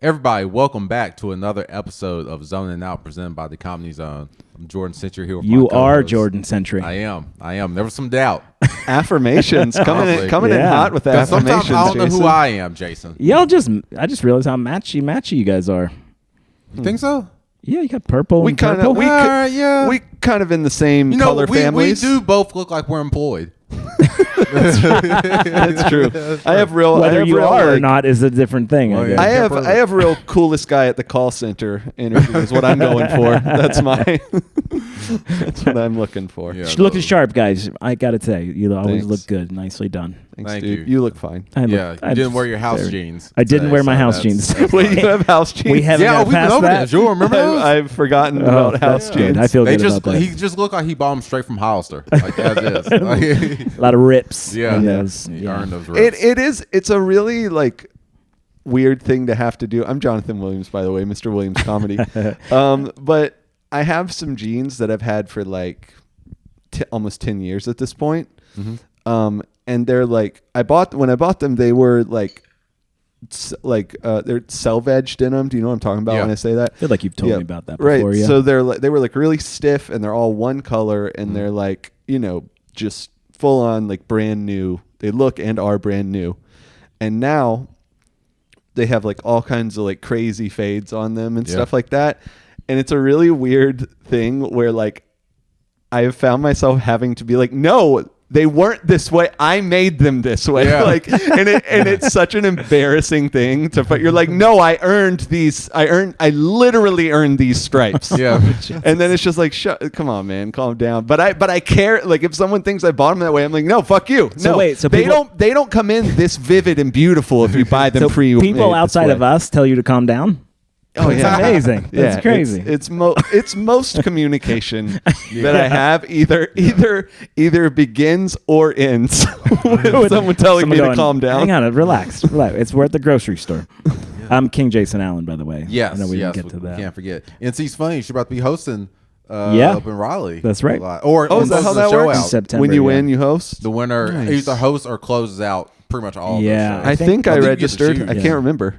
Everybody, welcome back to another episode of Zoning Out presented by the Comedy Zone. I'm Jordan Century here with You my are co-host. Jordan Century. I am. There was some doubt. Affirmations coming in Yeah. hot with 'Cause affirmations. sometimes I don't know Jason. who I am, Jason. I just realized how matchy you guys are. You think so? Yeah, you got purple We and kind purple. of yeah. we kind of in the same You know, color we families. do both look like we're employed. That's true. I have real. I Whether have you real, are or like- not is a different thing. Well, I yeah. guess. I have real coolest guy at the call center interview is what I'm going for. That's that's what I'm looking for. Yeah. Looking sharp, guys. I gotta say, you always Thanks. look good. Nicely done. Thanks, Thank dude. you. You look fine. I look- Yeah, you I'm didn't wear your house very- jeans. I didn't today, wear my so house that's- jeans. Wait, you have house jeans? We haven't Yeah, got we've been past over that. this. You remember those? I've forgotten Oh, about house that's good. jeans. I feel They good just about that. he just looked like he bought them straight from Hollister, like as is. Like, A lot of rips. yeah, in Yeah. those. he Yeah. earned those rips. It's a really like weird thing to have to do. I'm Jonathan Williams, by the way, Mr. Williams Comedy. But I have some jeans that I've had for like almost 10 years at this point. Mm-hmm. And they're like, when I bought them, they were like they're selvaged denim. Do you know what I'm talking about Yeah. when I say that? I feel like you've told Yeah. me about that before. Right. Yeah. So they were like really stiff and they're all one color and they're like, just full on like brand new. They look and are brand new. And now they have like all kinds of like crazy fades on them and Yeah. stuff like that. And it's a really weird thing where like I have found myself having to be like, no, they weren't this way. I made them this way. Yeah. and it's such an embarrassing thing to put. You're like, no, I earned these. I literally earned these stripes. Yeah. And then it's just like, come on, man, calm down. But I care. Like if someone thinks I bought them that way, I'm like, no, fuck you. So no, wait, so they people- don't come in this vivid and beautiful if you buy them So pre. people outside of us tell you to calm down. Oh, It's yeah. amazing. That's Yeah, crazy. It's most communication that I have either begins or ends with someone telling me Someone to calm down. Hang on, relax. It's we're at the grocery store. I'm King Jason Allen, by the way. Yes, I know we yes, didn't get to we that. can't forget. NC's funny. She's about to be hosting Yeah. up in Raleigh. That's right. a lot. Or Oh, is that how closes the that show works? out. September, When you yeah. win, you host. The winner Nice. either hosts or closes out pretty much all Yeah, of I the think shows. I think you get to registered. choose. I Yeah. can't remember.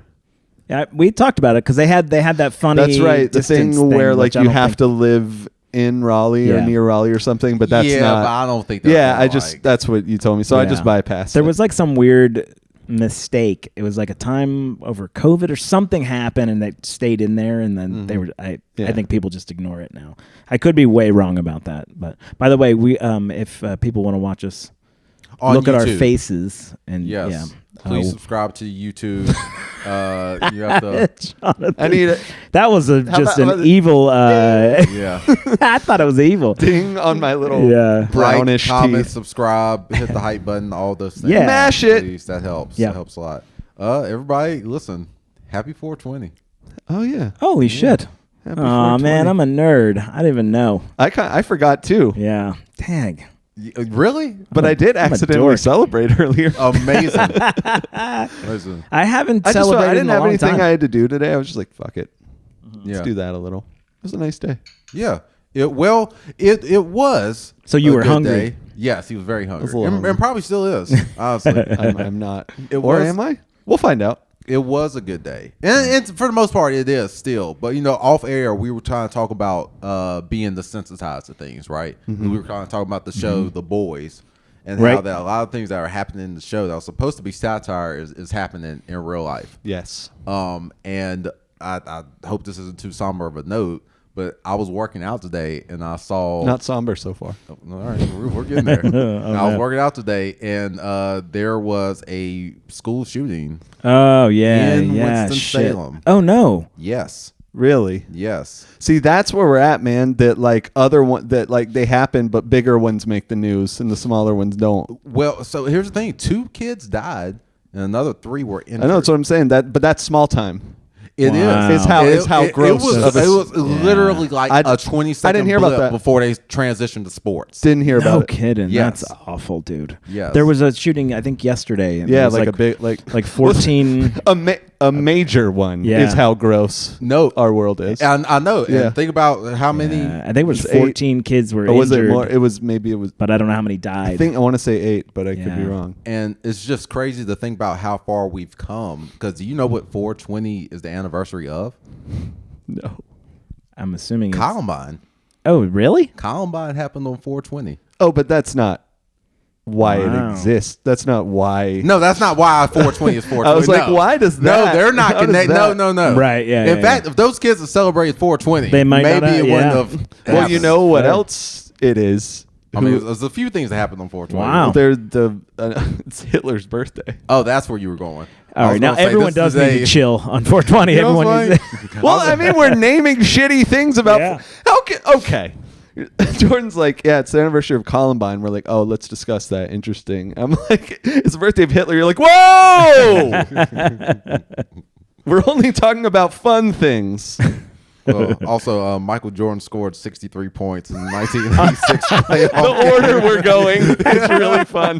Yeah, we talked about it because they had that funny. That's right. The distance thing where like which I you don't have think- to live in Raleigh or Yeah. near Raleigh or something, but that's yeah, not. but I don't think that's Yeah, like, that's what you told me. So I just Yeah. bypassed. There it. was like some weird mistake. It was like a time over COVID or something happened, and they stayed in there, and then they were. I Yeah. think people just ignore it now. I could be way wrong about that, but by the way, we if people want to watch us, On look at our YouTube. faces, and Yes. yeah. Please subscribe to YouTube. You have to. Jonathan, I need a that was just an evil. Yeah. I thought it was evil. ding on my little Yeah. brownish Like, comment, teeth. subscribe, hit the hype button, all those things. Yeah. Mash it. Please, that helps. Yeah. That helps a lot. Everybody, listen. Happy 420. Oh yeah. Holy shit! Happy Oh 420. man, I'm a nerd. I didn't even know. I forgot too, Yeah. Dang. Really? but I did I'm a accidentally dork. celebrate earlier. Amazing. Amazing. I haven't I celebrated didn't in a have long anything time. I had to do today. I was just like, fuck it. Yeah. Let's do that a little. It was a nice day. Yeah. It was. So you a were good hungry. day. Yes, he was very hungry. was a little And hungry. probably still is, honestly. I'm not. It Or was- am I? We'll find out. It was a good day, and it's, for the most part, it is still. But off air, we were trying to talk about being desensitized to things, right? We were trying to talk about the show, The Boys, and how Right. that a lot of things that are happening in the show that was supposed to be satire is happening in real life. Yes. And I hope this isn't too somber of a note, but I was working out today, and I saw Not somber so far. all right, we're getting there. And I was working out today, and there was a school shooting. Oh yeah, In yeah. Shit. Winston-Salem. Oh no. Yes, Really? yes. See, that's where we're at, man. That like they happen, but bigger ones make the news, and the smaller ones don't. Well, so here's the thing: 2 kids died, and another 3 were injured. I know that's what I'm saying. But that's small time. It is. Wow. It's how gross It of was, a- literally like I- a 20-second I didn't hear about blip that. before they transitioned to sports. Didn't hear No about it. kidding. Yes. That's awful, dude. Yes. There was a shooting, I think, yesterday. And Yeah, it was like a big like 14. a major one Yeah. is how gross No, our world is. and I know. Yeah. And think about how many. I think it was It was 14 kids were or was injured, it more? It was maybe it was. but I don't know how many died. I want to say 8, but I could be Yeah. wrong. And it's just crazy to think about how far we've come. Because you know what 420 is the anniversary anniversary of? No. I'm assuming it's... Columbine. Oh, really? Columbine happened on 420. Oh, but that's not why Wow. it exists. That's not why. No, that's not why 420 is 420. I was like, No. why does No, that? they're not how does connected. that- No. Right, yeah, In yeah, fact, if those kids had celebrated 420, They might not maybe have, it wouldn't yeah. have. Well, you happened. know what Fair. else it is? I mean, there's a few things that happened on 420. Wow. They're it's Hitler's birthday. Oh, that's where you were going. All right, now everyone does need to chill on 420. You know Everyone what's needs funny? to... Well, I mean, we're naming shitty things about. Yeah. How can okay? Jordan's like, yeah, it's the anniversary of Columbine. We're like, oh, let's discuss that. Interesting. I'm like, it's the birthday of Hitler. You're like, whoa! We're only talking about fun things. Also, Michael Jordan scored 63 points in 1986 playoff. The order we're going is really fun.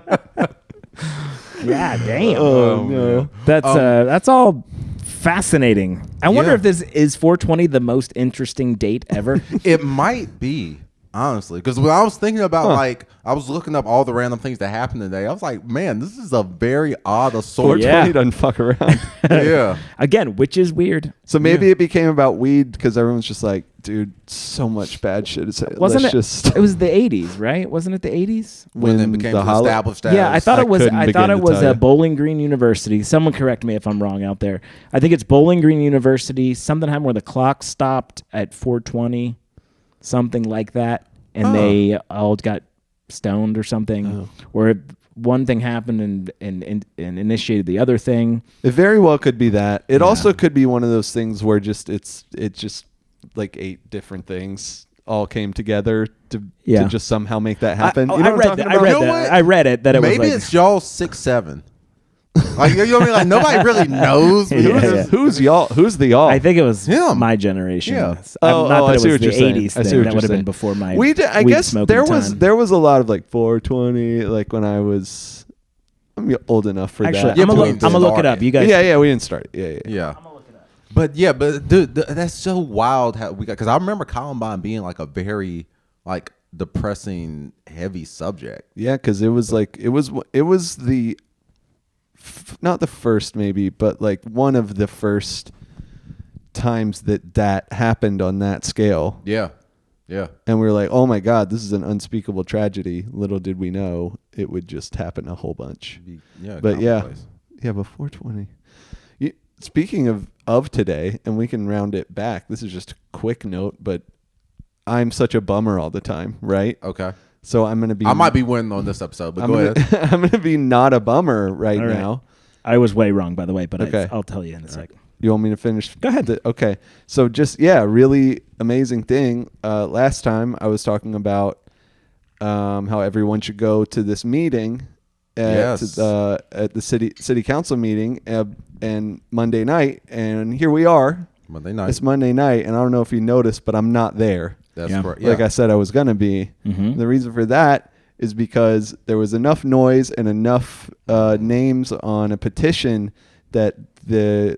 Yeah, damn. Oh, no. That's all fascinating. I wonder Yeah. if this is 420 the most interesting date ever. It might be, honestly, because when I was thinking about like, I was looking up all the random things that happened today. I was like, man, this is a very odd assortment. 420 Yeah. doesn't fuck around. Yeah. Again, which is weird. So maybe it became about weed because everyone's just like, dude, so much bad shit. Wasn't let's it? Just It was the 80s, right? Wasn't it the 80s? When it became the holo- established as. Yeah, I thought it was. couldn't I thought begin it to was tell you. Bowling Green University. Someone correct me if I'm wrong out there. I think it's Bowling Green University. Something happened where the clock stopped at 420, something like that, and they all got stoned or something. Where one thing happened and initiated the other thing. It very well could be that. It also could be one of those things where it just like 8 different things all came together to just somehow make that happen. I, you know what I'm read that. talking I read about? You know that. what? I read it that it Maybe was like it's y'all 6'7". Like, you know what I mean? Like, nobody really knows. Yeah. Who's y'all? Who's the y'all? I think it was Him. my generation. Yeah. Not that I it see was what the you're saying. 80s I see thing. what That you're would have been saying. before my I weed guess smoking there time. was a lot of like 420 like when I was I'm old enough for Actually, that. Yeah, I'm but gonna we look it started. up. You guys, yeah, we didn't start. Yeah. Yeah. But dude, that's so wild how we got, because I remember Columbine being like a very like depressing, heavy subject. Yeah, because it was the not the first maybe, but like one of the first times that happened on that scale. Yeah. Yeah. And we were like, oh my God, this is an unspeakable tragedy. Little did we know it would just happen a whole bunch. Yeah. But yeah, commonplace. yeah, but 420. Speaking of today, and we can round it back. This is just a quick note, but I'm such a bummer all the time, right? Okay. So I'm gonna be. I might be winning on this episode, but go ahead. I'm gonna be not a bummer right All right. now. I was way wrong, by the way, but Okay. I'll tell you in a second. You want me to finish? Go ahead. Okay. So just really amazing thing. Last time I was talking about how everyone should go to this meeting at the city council meeting and Monday night, and here we are. Monday night. It's Monday night, and I don't know if you noticed, but I'm not there. That's Yeah. correct. Like I said, I was gonna be. Mhm. The reason for that is because there was enough noise and enough names on a petition that the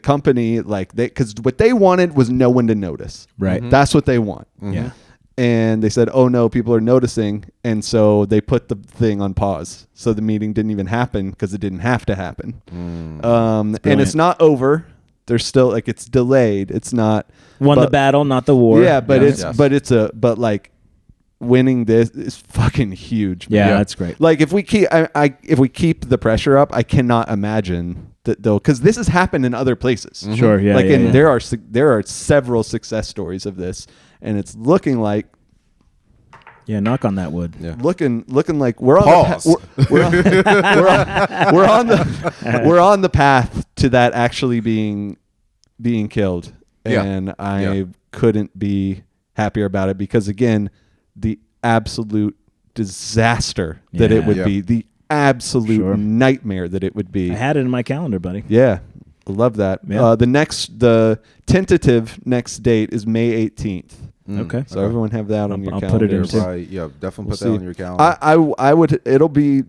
company because what they wanted was no one to notice. Right. That's what they want. Yeah. And they said, "Oh no, people are noticing," and so they put the thing on pause. So the meeting didn't even happen because it didn't have to happen. And it's not over. There's still it's delayed. It's not Won the but- battle, not the war. Yeah, but Yes. but like winning this is fucking huge. Yeah, Yeah. that's great. Like if we keep if we keep the pressure up, I cannot imagine that though, because this has happened in other places. Sure. Yeah. Like yeah, yeah. there are several success stories of this, and it's looking like Yeah, knock on that wood. Yeah. looking like we're on Pause. we're on the path to that actually being killed. Yeah. And I Yeah. couldn't be happier about it because again, the absolute disaster that it Yeah. would Yeah. be, the absolute Sure. nightmare that it would be. I had it in my calendar, buddy. Yeah. I love that. Yeah. The tentative next date is May 18th. Okay. So everyone have that on your I'll put calendar. it in too. Right. Yeah, definitely put We'll that on see. your calendar. I would it'll be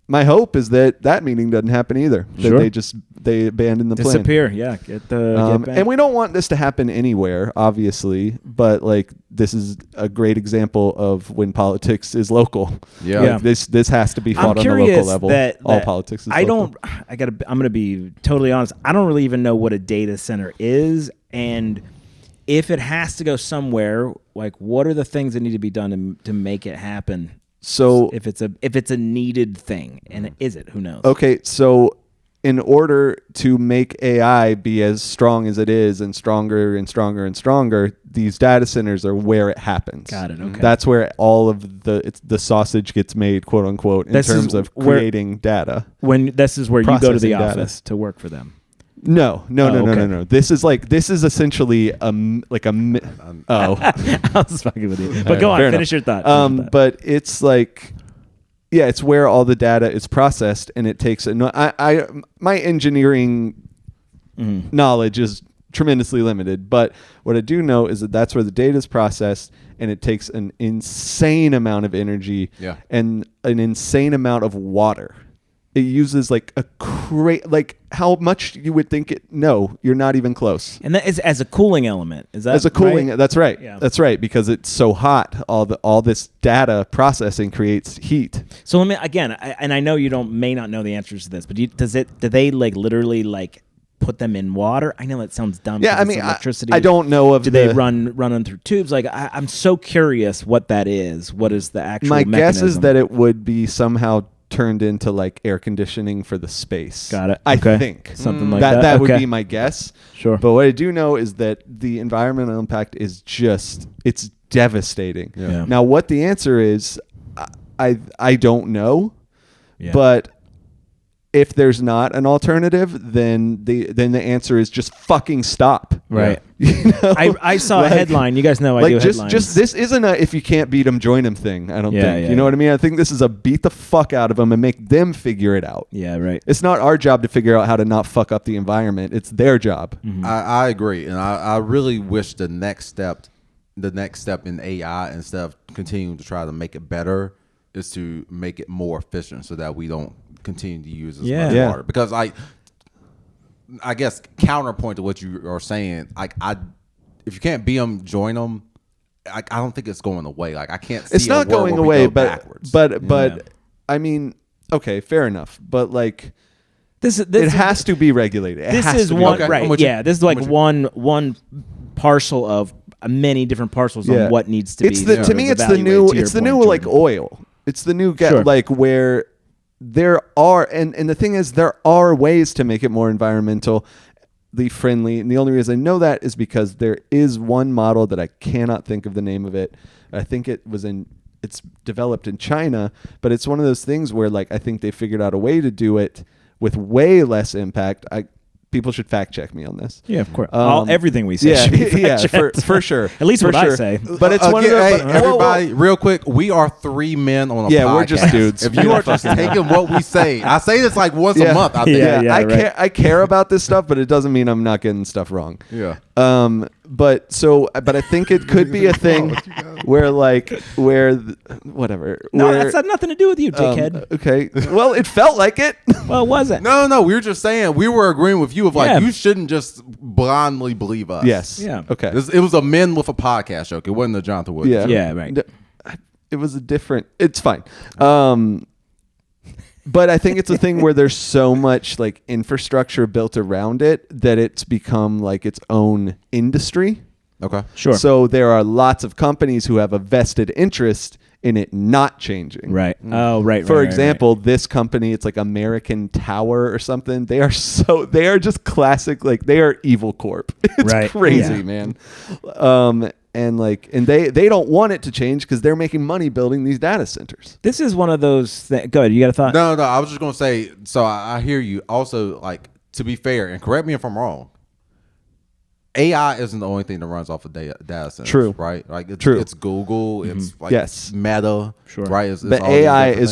my hope is that meeting doesn't happen either. That Sure. they abandon the plan. Disappear. Yeah. Get back. And we don't want this to happen anywhere, obviously, but like this is a great example of when politics is local. Yeah. Yeah. This has to be I'm fought on the curious local level. All politics is local. I'm going to be totally honest. I don't really even know what a data center is. And if it has to go somewhere, like what are the things that need to be done to make it happen? So If it's a needed thing, and is it? Who knows? okay, so in order to make AI be as strong as it is and stronger and stronger and stronger, these data centers are where it happens. Got it, okay. That's where all of the sausage gets made, quote unquote, in This is terms of where- creating data. When this is where you go to the Processing data. office to work for them. No. okay. This is essentially oh. I was fucking with you, but go on. Fair Finish your enough. thought. But it's like, yeah, it's where all the data is processed, and it takes. My engineering knowledge is tremendously limited, but what I do know is that that's where the data is processed, and it takes an insane amount of energy and an insane amount of water. It uses like like how much you would think it. No, you're not even close. And that is as a cooling element. Is that As a cooling, right? that's right. Yeah. That's right, because it's so hot. All this data processing creates heat. So let me again, and I know you may not know the answers to this, but do they like literally like put them in water? I know it sounds dumb. Yeah, 'cause I it's mean, electricity. I don't know of Do they run them through tubes? Like I'm so curious what that is. What is the actual? My guess is mechanism? that it would be somehow turned into like air conditioning for the space. Got it. I Okay. think Something like that. That would Okay. be my guess. Sure. But what I do know is that the environmental impact is it's devastating. Yeah. Now, what the answer is, I don't know. Yeah. But if there's not an alternative, then the answer is just fucking stop. Right. You know? I saw Like- a headline. You guys know I like do just headlines. this isn't a if you can't beat them, join them thing. I don't Yeah, think. yeah, You know yeah. what I mean? I think this is a beat the fuck out of them and make them figure it out. Yeah. Right. It's not our job to figure out how to not fuck up the environment. It's their job. I agree, and I really wish the next step in AI, instead of continuing to try to make it better, is to make it more efficient so that we don't continue to use as much Yeah. water. Because I guess counterpoint to what you are saying, if you can't beat them, join them. I don't think it's going away. Like I can't see It's not a world going where we away, go but backwards. but I mean, okay, fair enough. But like, This it has to be regulated. It This has is to be one Okay, I'm right. with you. Yeah. This is like one parcel of many different parcels Yeah. on what needs to It's be. to me, it's the new. It's the new like oil. It's the new Sure. like where there are and the thing is there are ways to make it more environmentally friendly, and the only reason I know that is because there is one model that I cannot think of the name of it. I think it's developed in China, but it's one of those things where like I think they figured out a way to do it with way less impact. People should fact check me on this. Yeah, of course. Um, Everything we say Yeah, should be yeah, fact-checked. for sure. At least For what I sure. say. But it's one of the Hey, whoa, whoa. everybody, real quick, we are 3 men on a Yeah, podcast. we're just dudes. If you are just taking what we say, I say this like once a month. I think. Yeah, right. I care about this stuff, but it doesn't mean I'm not getting stuff wrong. Yeah. But I think it could be a thing where whatever. No, where, that's had nothing to do with you, dickhead. Okay. Well, it felt like it. Well, was it? No. We were just saying we were agreeing with you of like Yeah. you shouldn't just blindly believe us. Yes. Yeah. Okay. It was a men with a podcast joke. It wasn't a Jonathan Wood. Yeah. joke. Yeah, right. It was a different. It's fine. But I think it's a thing where there's so much like infrastructure built around it that it's become like its own industry. Okay. Sure. So there are lots of companies who have a vested interest in it not changing. Right. Oh, right. For right, example, this company, it's like American Tower or something. They are just classic, like they are evil corp. It's Right. crazy, Yeah. man. And they don't want it to change because they're making money building these data centers. this is one of those. Go ahead. You got a thought? No. I was just gonna say. So I hear you. Also, like to be fair, and correct me if I'm wrong. AI isn't the only thing that runs off of data centers. True. Right. Like it's, True. It's Google. It's like Yes. Meta. Sure. Right. It's But all these AI different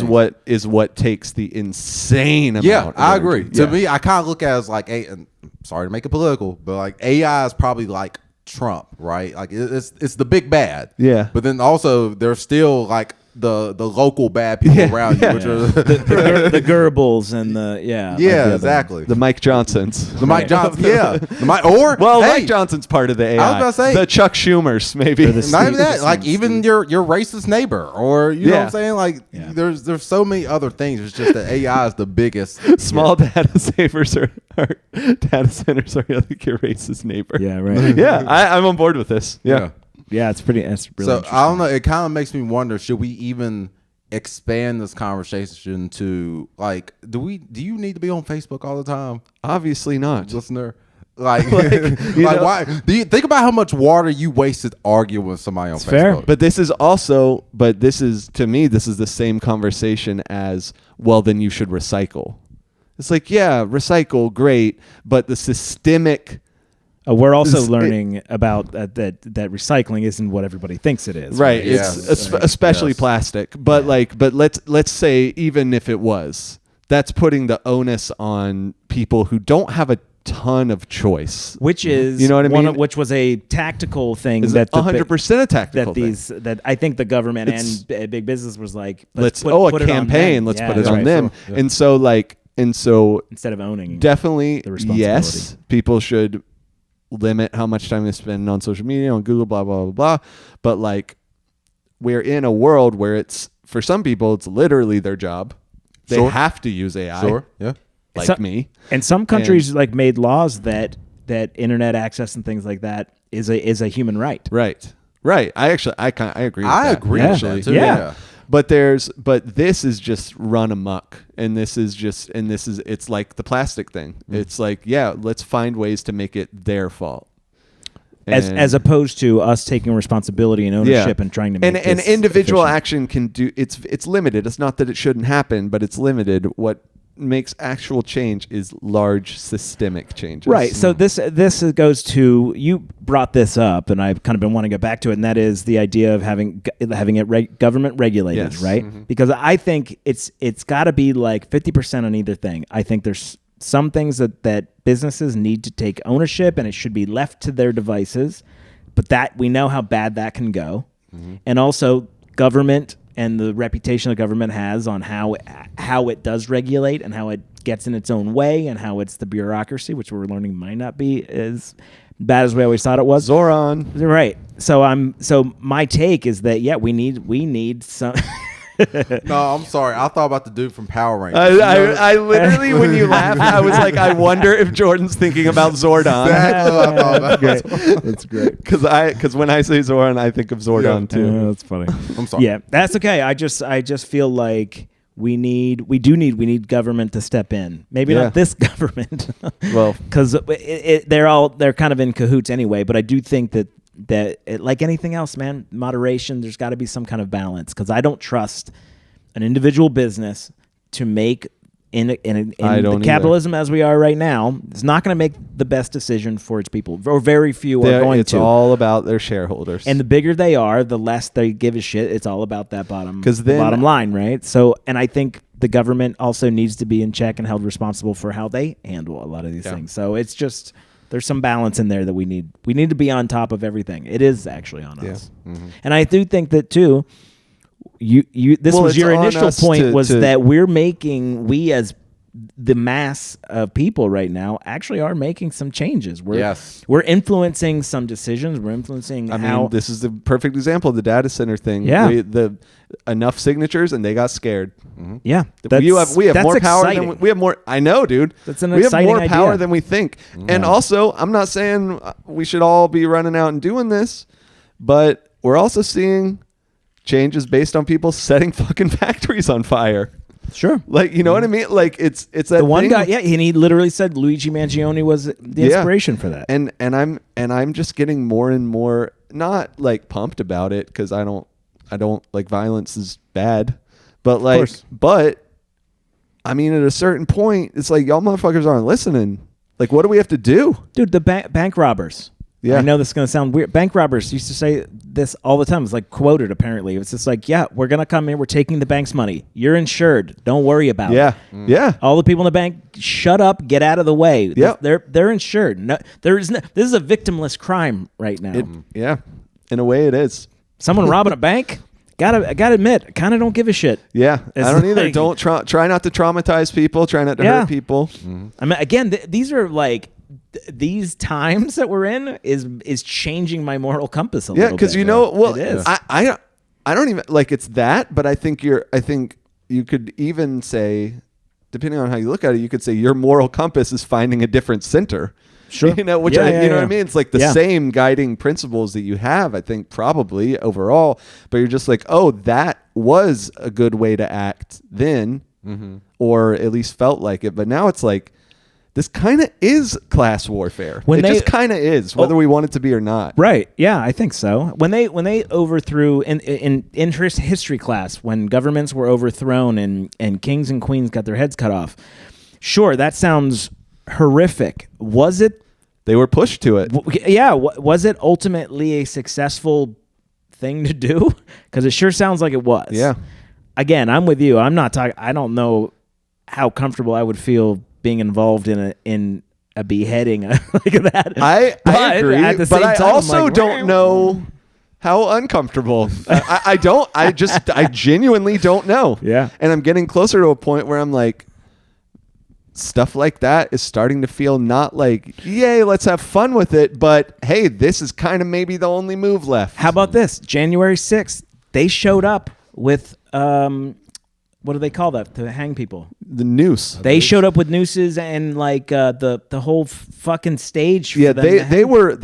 is things. what takes the insane amount. Yeah, of I energy. agree. To Yeah. me, I kind of look at it as like and sorry to make it political, but like AI is probably like Trump, right? Like it's the big bad. Yeah. But then also there's still like the local bad people around you, which are the Goebbels and the exactly. The Mike Johnsons. The Mike Johnson, the Mike, or Well, hey, Mike Johnson's part of the AI. I was about to say- the Chuck Schumers, maybe. not even that, like even your racist neighbor, or you know what I'm saying, like there's so many other things. It's just that AI is the biggest. Small data savers are data centers are like your racist neighbor. Yeah, right. Yeah, I'm on board with this. Yeah. Yeah, it's really So interesting. I don't know. It kind of makes me wonder: should we even expand this conversation to like? Do you need to be on Facebook all the time, Obviously not. listener? Like, you know- why? Do you think about how much water you wasted arguing with somebody on Facebook? fair. But this is also, to me, this is the same conversation as, well, then you should recycle. It's like, yeah, recycle, great, but the systemic. We're also This- learning about that recycling isn't what everybody thinks it is. Right, Yes. it's especially Yes. plastic. But let's say even if it was, that's putting the onus on people who don't have a ton of choice. Which is You know what I mean? which was a tactical thing Is that 100% a tactical that that I think the government It's- and big business was like, let's put a it on campaign. them. Let's Yeah, put it that's on right. them. Sure. Yeah. And so Instead of owning definitely the responsibility. yes, people should limit how much time they spend on social media, on Google, blah blah blah blah. But like, we're in a world where it's, for some people, it's literally their job. They Sure. have to use AI. Sure. Yeah. Like So- me. And some countries like made laws that internet access and things like that is a human right. Right. I agree with I that. agree Yeah. with that too. Yeah. Yeah. But this is just run amok, and it's like the plastic thing. It's like, yeah, let's find ways to make it their fault. As opposed to us taking responsibility and ownership and trying to make an this individual efficient. action can do, it's limited. It's not that it shouldn't happen, but it's limited. What makes actual change is large systemic changes. Right. So this goes to, you brought this up, and I've kind of been wanting to get back to it, and that is the idea of having it government regulated, Yes. right? Because I think it's got to be like 50% on either thing. I think there's some things that businesses need to take ownership, and it should be left to their devices. But that we know how bad that can go, and also government and the reputation the government has on how it does regulate and how it gets in its own way and how it's the bureaucracy, which we're learning might not be as bad as we always thought it was. Zoran. Right. So my take is that we need some. No, I'm sorry. I thought about the dude from Power Rangers. I literally, when you laughed, I was like, I wonder if Jordan's thinking about Zordon. Exactly what I thought about. That's great. Because when I say Zoran, I think of Zordon too. That's funny. I'm sorry. Yeah, that's okay. I just feel like we need government to step in. Maybe Yeah. not this government. Well, because they're kind of in cahoots anyway. But I do think that like anything else, man, moderation. There's got to be some kind of balance, because I don't trust an individual business to make in I don't the capitalism as we are right now. It's not going to make the best decision for its people, or very few are going it's to. all about their shareholders. And the bigger they are, the less they give a shit. It's all about that bottom line, right? So, and I think the government also needs to be in check and held responsible for how they handle a lot of these things. So it's just, there's some balance in there that we need. We need to be on top of everything. It is actually on us. And I do think that too. This was it's your on initial us point, to- was to- that we as the mass of people right now actually are making some changes. We're influencing some decisions. We're influencing I how mean, this is the perfect example of the data center thing. Yeah. Enough signatures and they got scared. Yeah, we have that's more power exciting. than we have more. I know, dude. That's an we have exciting more power idea. than we think. And also, I'm not saying we should all be running out and doing this, but we're also seeing changes based on people setting fucking factories on fire. Sure. Like, you know what I mean? Like it's that The one thing. guy, and he literally said Luigi Mangione was the inspiration for that. And I'm just getting more and more not like pumped about it, because I don't like, violence is bad, but I mean, at a certain point, it's like, y'all motherfuckers aren't listening. Like, what do we have to do? Dude, the bank robbers. Yeah. I know this is going to sound weird. Bank robbers used to say this all the time. It's like quoted, apparently. It's just like, yeah, we're going to come in. We're taking the bank's money. You're insured. Don't worry about it. Yeah. All the people in the bank, shut up, get out of the way. Yep. They're insured. No, this is a victimless crime right now. Yeah. In a way, it is. Someone robbing a bank? I gotta admit, I kind of don't give a shit. Yeah, It's I don't either. like- Don't try not to traumatize people. Try not to Yeah. hurt people. I mean, again, these are like these times that we're in is changing my moral compass a Yeah, little bit. because you know, well, It is. I don't even like it's that, but I think you could even say, depending on how you look at it, you could say your moral compass is finding a different center. Sure. You know, which Yeah, you know yeah. what I mean? It's like the Yeah. same guiding principles that you have, I think, probably overall, but you're just like, oh, that was a good way to act then, or at least felt like it. But now it's like, this kind of is class warfare. When it they- just kind of is, whether we want it to be or not. Right. Yeah, I think so. When they overthrew in interest history class, when governments were overthrown and kings and queens got their heads cut off. Sure, that sounds horrific. Was it? They were pushed to it. Yeah. Was it ultimately a successful thing to do? Because it sure sounds like it was. Yeah. Again, I'm with you. I'm not talking. I don't know how comfortable I would feel being involved in a beheading like that. I But agree, at the but same I time, I'm also like, don't know how uncomfortable. I don't. I genuinely don't know. Yeah. And I'm getting closer to a point where I'm like, stuff like that is starting to feel not like, yay, let's have fun with it, but hey, this is kind of maybe the only move left. How about this? January 6th, they showed up with what do they call that? To hang people. The noose? They showed up with nooses and like the whole fucking stage. For Yeah, them to they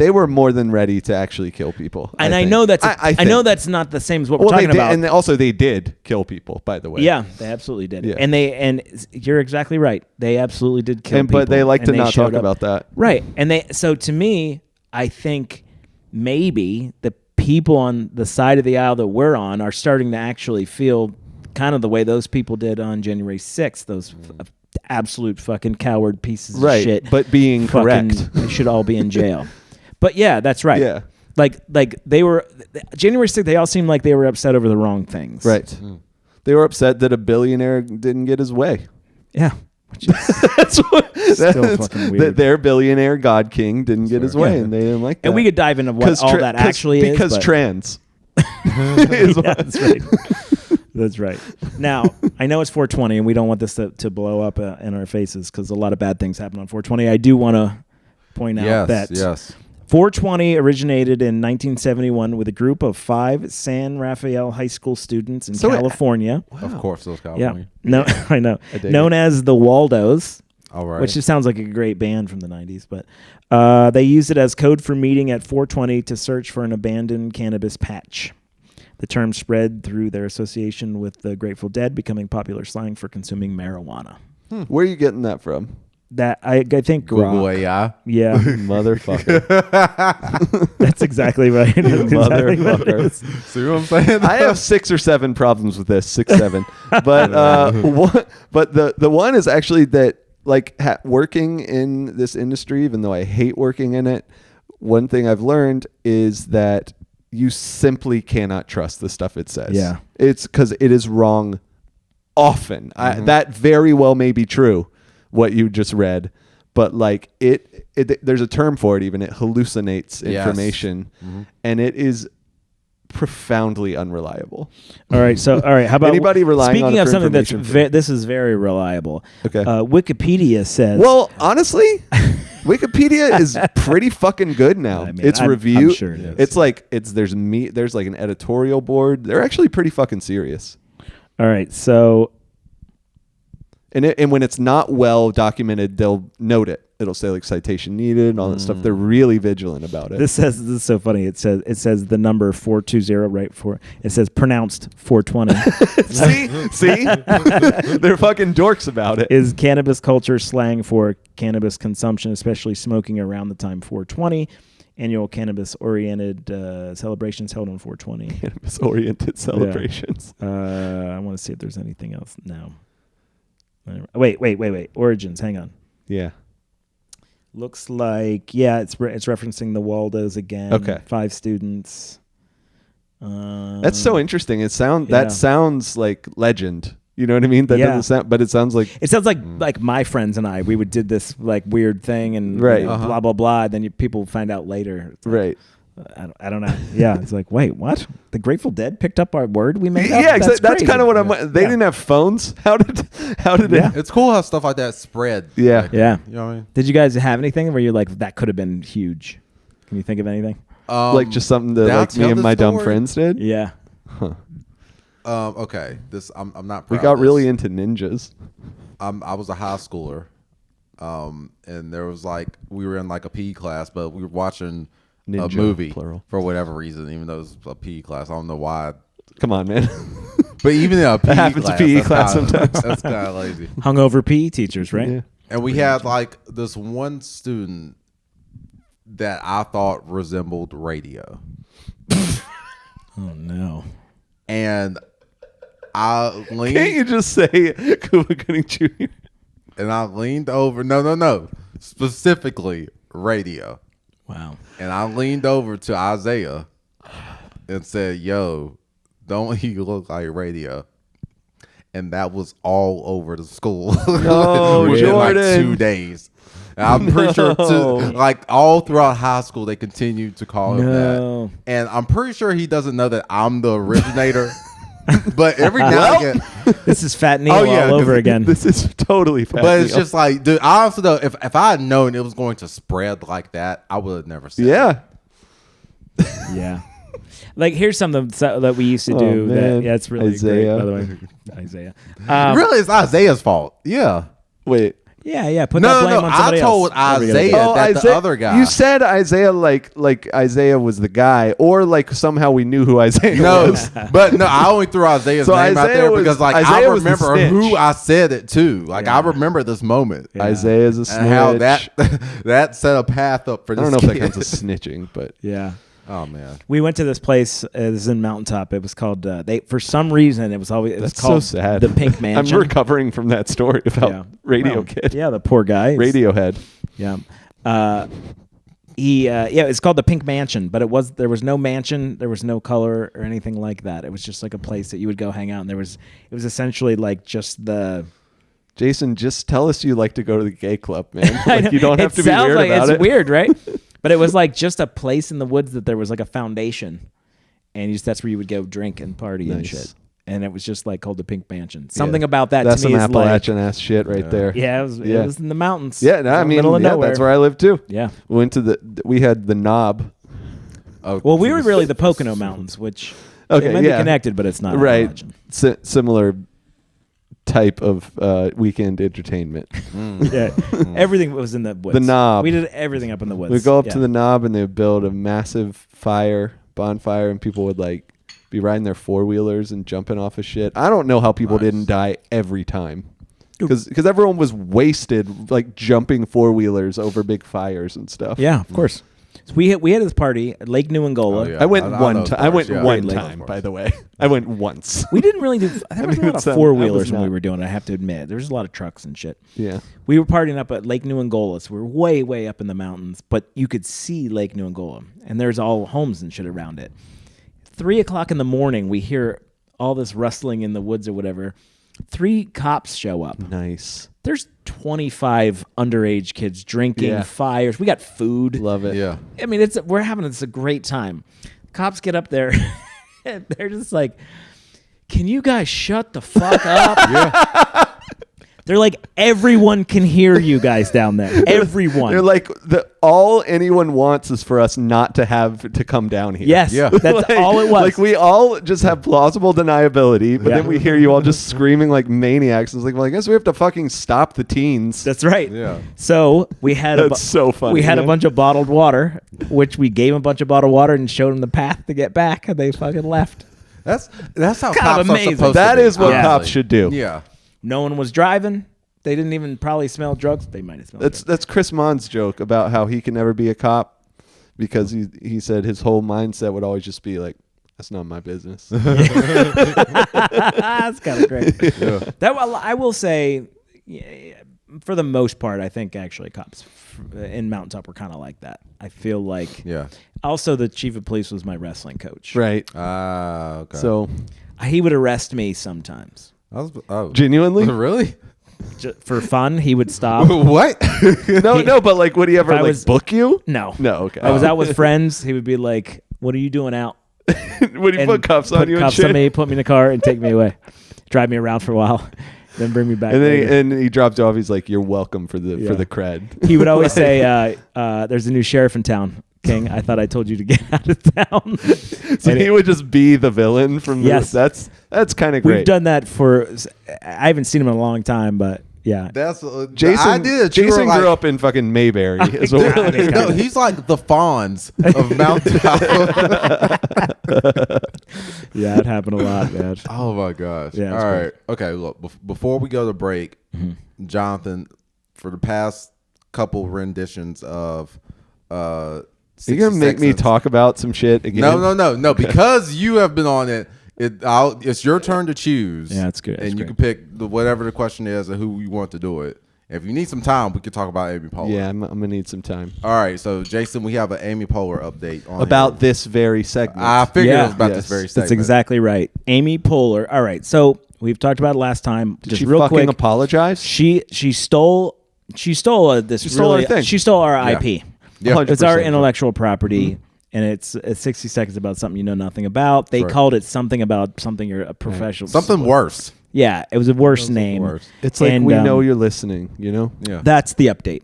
hang. were more than ready to actually kill people. And I think. know that's I I know think. that's not the same as what Well, we're talking they did, about. and also they did kill people, by the way. Yeah, they absolutely did. Yeah. And you're exactly right. They absolutely did kill people. But they like to and not showed talk up. about that. Right. And so to me, I think maybe the people on the side of the aisle that we're on are starting to actually feel kind of the way those people did on January 6th, those absolute fucking coward pieces Right, of shit. but being Fucking- correct. They should all be in jail. But yeah, that's right. Yeah. Like they were January 6th, they all seemed like they were upset over the wrong things. Right. They were upset that a billionaire didn't get his way. Yeah. Which is That's what. Still fucking weird. That their billionaire god king didn't get his way, Yeah. and they didn't like that. And we could dive into what all that actually is. because but- trans. is Yeah, what- that's right. That's right. Now, I know it's 420, and we don't want this to blow up in our faces because a lot of bad things happen on 420. I do want to point out that Yes. 420 originated in 1971 with a group of 5 San Rafael High School students in So it- California. Of course, those Yeah. California. No, I know. dig Known as the Waldos. All right. Which just sounds like a great band from the 90s. But they used it as code for meeting at 420 to search for an abandoned cannabis patch. The term spread through their association with the Grateful Dead, becoming popular slang for consuming marijuana. Where are you getting that from? That I think Google Grok. AI. Yeah, Motherfucker. that's exactly right. That's exactly what it Motherfucker. is. See what I'm saying? I have 6 or 7 problems with this. 6, 7. But the one is actually that like working in this industry, even though I hate working in it, one thing I've learned is that you simply cannot trust the stuff it says. Yeah. It's because it is wrong often. That very well may be true, what you just read. But like it there's a term for it even. It hallucinates Yes. information. And it is profoundly unreliable. All right. So, all right. How about Anybody relying speaking on it of for something that's information? this is very reliable. Okay. Wikipedia says. Well, honestly, Wikipedia is pretty fucking good now. I mean, It's I'm review. sure it is. It's like there's like an editorial board. They're actually pretty fucking serious. all right. So And when it's not well documented, they'll note it. It'll say like citation needed and all that stuff. They're really vigilant about it. this is so funny. It says the number 420 right for it says pronounced 420 see, they're fucking dorks about it. is cannabis culture slang for cannabis consumption, especially smoking around the time 420. Annual cannabis oriented celebrations held on 420. Cannabis oriented celebrations. I want to see if there's anything else now. Wait. Origins. Hang on. Yeah. Looks like it's referencing the Waldos again. Okay. 5 students. That's so interesting. Yeah. That sounds like legend. You know what I mean? That Yeah. doesn't sound, but it sounds like It sounds like my friends and I. We did this like weird thing and Right. blah blah blah. Then people find out later. It's like, right. I don't know. Yeah, it's like, wait, what? The Grateful Dead picked up our word we made up? Yeah, exactly. That's crazy. kind of what I'm. They Yeah. didn't have phones. How did Yeah. it? It's cool how stuff like that spread. Yeah. Like, Yeah. You know what I mean? Did you guys have anything where you're like, that could have been huge? Can you think of anything? Like just something that did I like me tell and this my dumb story? friends did. Yeah. Okay. This I'm not. We Proud got of really this. into ninjas. I was a high schooler, and there was like we were in like a PE class, but we were watching a Ninja, movie plural. for whatever reason, even though it was a PE class. I don't know why. Come on, man. But even in a PE happens to class, PE that's class kinda- sometimes. That's kind of lazy. Hungover PE teachers, right? Yeah. And we had like this one student that I thought resembled radio, Oh, no. and I leaned. Can't you just say Cuba Gooding Jr.? And I leaned over. No. Specifically, radio. Wow. And I leaned over to Isaiah and said, "Yo, don't he look like radio?" And that was all over the school. No, within like Jordan. 2 days. And I'm pretty sure, No. like all throughout high school, they continued to call him No. that. And I'm pretty sure he doesn't know that I'm the originator. But every now and again, This is Fat Neil Oh, yeah, all over 'cause again. This is totally fat. but it's Neil. just like, dude, honestly though, if I had known it was going to spread like that, I would have never said it. yeah. Yeah. Like, here's something that we used to Oh, do. man. That's really Isaiah. great, by the way. Isaiah. Really, it's Isaiah's fault. Yeah. Wait. Yeah. Put No, that blame no, on I somebody told else. What are we gonna Isaiah. do? that the other guy. You said Isaiah like Isaiah was the guy, or like somehow we knew who Isaiah No, was. but no, I only threw Isaiah's So name out Isaiah there was- because like Isaiah I was the remember snitch. who I said it to. Like I Yeah. remember this moment. Yeah. Isaiah's a snitch. And how that set a path up for I this don't know if that kid. counts as snitching, but Yeah. Oh man. We went to this place. This is in Mountaintop. It was called. For some reason, it was that's so called sad. the Pink Mansion. I'm recovering from that story about Yeah. Radio Well, Kid. Yeah, the poor guy. Radiohead. Yeah. It's called the Pink Mansion, but there was no mansion, there was no color or anything like that. It was just like a place that you would go hang out, and it was essentially like just the. Jason, just tell us you like to go to the gay club, man. I know. Like, you don't have It to be sounds weird like about it's it. weird, right? But it was like just a place in the woods that there was like a foundation, and that's where you would go drink and party and Nice. shit. And it was just like called the Pink Mansion. Something about that That's to me some is like, Appalachian ass shit right there. yeah, Yeah. it was in the mountains. Yeah, It no, was I in the mean, middle of yeah, nowhere. that's where I live too. Yeah. We went to we had the Knob. Oh, Well, we were really the Pocono Mountains, which Okay, it might yeah. be connected, but it's not. Right. Appalachian. Similar type of weekend entertainment. Yeah, everything was in the woods. The Knob. We did everything up in the woods. We go up Yeah. to the Knob and they would build a massive bonfire, and people would like be riding their four-wheelers and jumping off of shit. I don't know how people Nice. didn't die every time. Because everyone was wasted, like jumping four-wheelers over big fires and stuff. Yeah, of course. So we had this party at Lake Nuangola. Oh, yeah. I went I know one those time. I parts, went yeah. one Those time, parts. by the way. I went once. We didn't really do. There was a lot of That four was wheelers when we not- were doing it. I have to admit, there was a lot of trucks and shit. Yeah. We were partying up at Lake Nuangola, so we were way, way up in the mountains, but you could see Lake Nuangola, and there's all homes and shit around it. 3:00 in the morning, we hear all this rustling in the woods or whatever. 3 cops show up. Nice. There's 25 underage kids drinking, Yeah. fires. We got food. Love it. Yeah. I mean, we're having a great time. Cops get up there, and they're just like, "Can you guys shut the fuck up?" Yeah. They're like, "Everyone can hear you guys down there. Everyone." They're like, all anyone wants is for us not to have to come down here. "Yes, Yeah. that's Like- all it was." Like we all just have plausible deniability, but Yeah. then we hear you all just screaming like maniacs. It's like, well, I guess we have to fucking stop the teens. That's right. Yeah. So we had That's so funny, We had a man. bunch of bottled water, which we gave them a bunch of bottled water and showed them the path to get back, and they fucking left. That's how Kind of cops amazing. are supposed That to be, is what honestly. cops should do. Yeah. No one was driving. They didn't even probably smell drugs. They might have smelled drugs. That's Chris Mon's joke about how he can never be a cop because he said his whole mindset would always just be like, that's not my business. That's kind of great. Yeah. I will say, yeah, for the most part, I think actually cops in Mountaintop were kind of like that. I feel like. Yeah. Also, the chief of police was my wrestling coach. Right. Ah, okay. So He would arrest me sometimes. I was, oh, genuinely, really? For fun, he would stop. What? No, but like, would he ever I like was- book you? No. No, okay. I was out with friends. He would be like, "What are you doing out?" Would he And put cuffs on put you cuffs and shit? on me, put me in the car, and take me away, drive me around for a while, then bring me back. And later. then he dropped you off. He's like, "You're welcome for the Yeah. cred." He would always say, "There's a new sheriff in town, King. I thought I told you to get out of town." So And he would just be the villain from Yes. this. That's kind of great. We've done that for. I haven't seen him in a long time, but yeah. That's Jason. the idea that you Jason were like, grew up in fucking Mayberry. Is what we're Dude, No, he's like the Fonz of Mount Diablo. Yeah, it happened a lot, man. Oh my gosh! Yeah, All it's right. Okay. Look, before we go to break, Jonathan, for the past couple renditions of, You're gonna make me talk about some shit again. No. Because you have been on it. It's your turn to choose. Yeah, it's good. It's And you great. can pick whatever the question is and who you want to do it. If you need some time, we could talk about Amy Poehler. Yeah, I'm gonna need some time All right. So, Jason, we have an Amy Poehler update on about here. this very segment. I figured Yeah. it was about Yes. this very That's segment. exactly right. Amy Poehler. All right, so we've talked about it last time. Did Just she real fucking quick. apologize? She stole this. stole really, our thing. She stole our IP. Yeah. 100%. It's our intellectual property, and it's 60 seconds about something you know nothing about. They Right. called it something about something you're a professional. Something worse. Yeah, it was a worse name. worse. It's like And, we know you're listening. You know. Yeah. That's the update.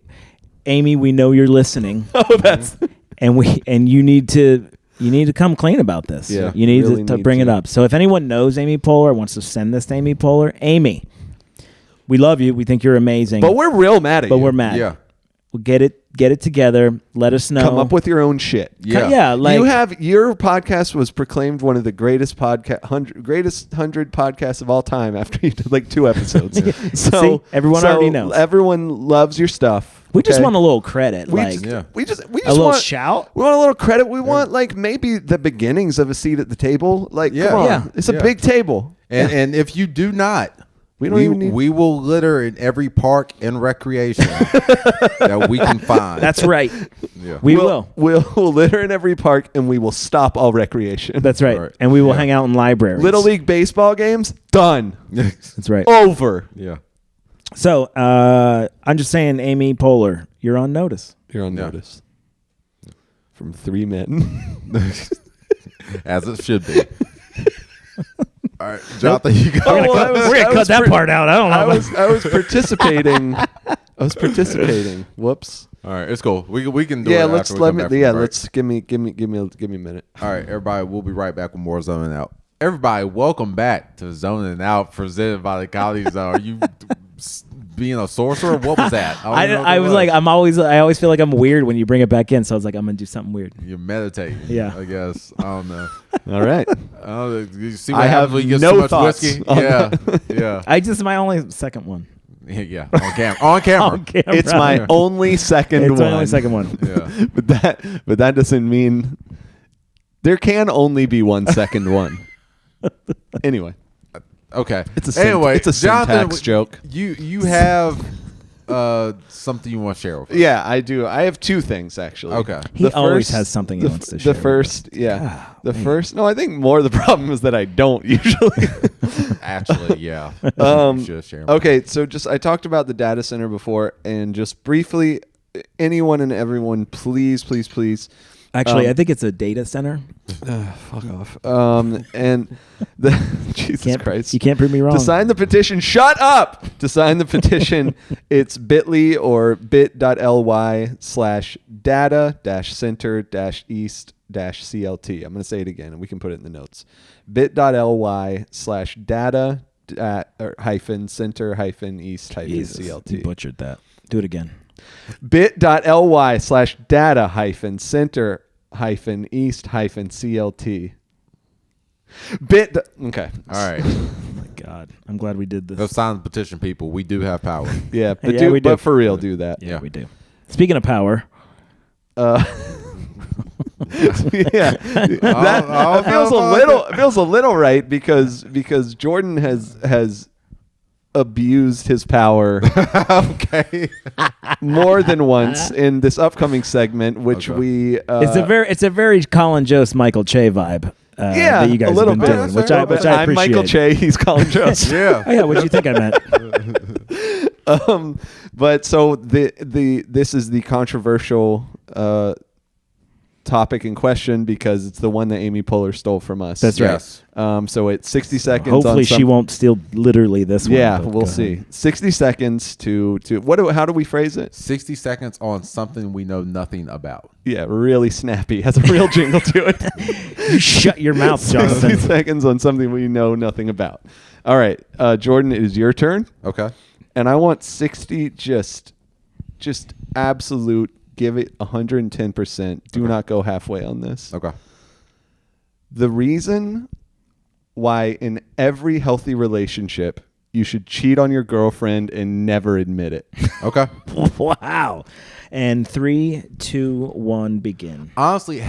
Amy, we know you're listening, Oh, that's and you need to come clean about this. Yeah, you need really to need bring it to. up. So if anyone knows Amy Poehler, wants to send this to Amy Poehler, Amy, we love you. We think you're amazing. But we're real mad at you. we're mad. Yeah. We'll get it together. Let us know. Come up with your own shit. Yeah. like you have your podcast was proclaimed one of the greatest 100 podcasts of all time after you did like 2 episodes. See? Everyone already knows. Everyone loves your stuff. we just okay? want a little credit. we like just, Yeah. we just a want little shout. We want a little credit. We want like maybe the beginnings of a seat at the table. Like Yeah. come on, Yeah. it's a Yeah. big table. And if you do not, We don't even need- we will litter in every park and recreation that we can find. That's right. Yeah. We will. We'll litter in every park and we will stop all recreation. That's right. Right. And we will Yeah. hang out in libraries. Little League baseball games done. That's right. Over. Yeah. So I'm just saying, Amy Poehler, you're on notice. You're on Yeah. notice. From 3 men. As it should be. All right, Jonathan, you go. Oh, well, We're gonna cut that part out. I don't know. I was participating. Whoops. All right, it's cool. We can do Yeah, it. let's after we come back from break. let's give me a minute. All right, everybody, we'll be right back with more Zoning Out. Everybody, welcome back to Zoning Out, presented by the Comedy Zone. Are you being a sorcerer? What was that? don't even know what I that was like, I always feel like I'm weird when you bring it back in. So I was like, I'm gonna do something weird. You're meditating. Yeah. I guess. I don't know. All right. I don't know. You see what I happens have when you get no so much thoughts whiskey? on Yeah. Yeah. I just my only second one. Yeah. On camera. On camera. On camera. It's my only second It's one. my only second one. Yeah. but that doesn't mean there can only be one second one. Anyway, Okay. It's a anyway. it's a Jonathan, syntax joke. You have something you want to share with us. Yeah, I do. I have 2 things actually. Okay. He always has something he wants to share The with first, yeah. The first. No, I think more of the problem is that I don't usually. Actually, yeah. Um, You should share. Okay, so just I talked about the data center before, and just briefly, anyone and everyone, please. Actually, I think it's a data center. Fuck off. And the Jesus Christ. You can't prove me wrong. To sign the petition, shut up! To sign the petition, it's bit.ly or bit.ly/data-center-east-clt. I'm going to say it again, and we can put it in the notes. bit.ly/data-center-east-clt. Jesus, you butchered that. Do it again. bit.ly/data-center-east-clt. Okay. All right. Oh my God, I'm glad we did this. Go sign the petition, people. We do have power. Yeah, but, Yeah, we do. but for real, do that. Yeah, Yeah. we do. Speaking of power, Yeah, that feels a little right because Jordan has abused his power Okay. more than once in this upcoming segment, which Okay. we it's a very Colin Jost Michael Che vibe. That you guys a little have been bit. doing, which I I'm appreciate. Michael Che. He's Colin Jost. Yeah. Oh yeah, what do you think I meant? But so this is the controversial topic in question because it's the one that Amy Poehler stole from us. That's right. Yes. So it's 60 seconds. Hopefully on she won't steal literally this one. Yeah, but we'll go see. ahead. 60 seconds to how do we phrase it? 60 seconds on something we know nothing about. Yeah, really snappy. Has a real jingle to it. You shut your mouth, 60 Jonathan. seconds on something we know nothing about. All right, Jordan, it is your turn. Okay. And I want 60 just absolute, give it 110%. Do not go halfway on this. Okay. The reason why in every healthy relationship you should cheat on your girlfriend and never admit it. Okay. Wow. And 3, 2, 1, begin. Honestly,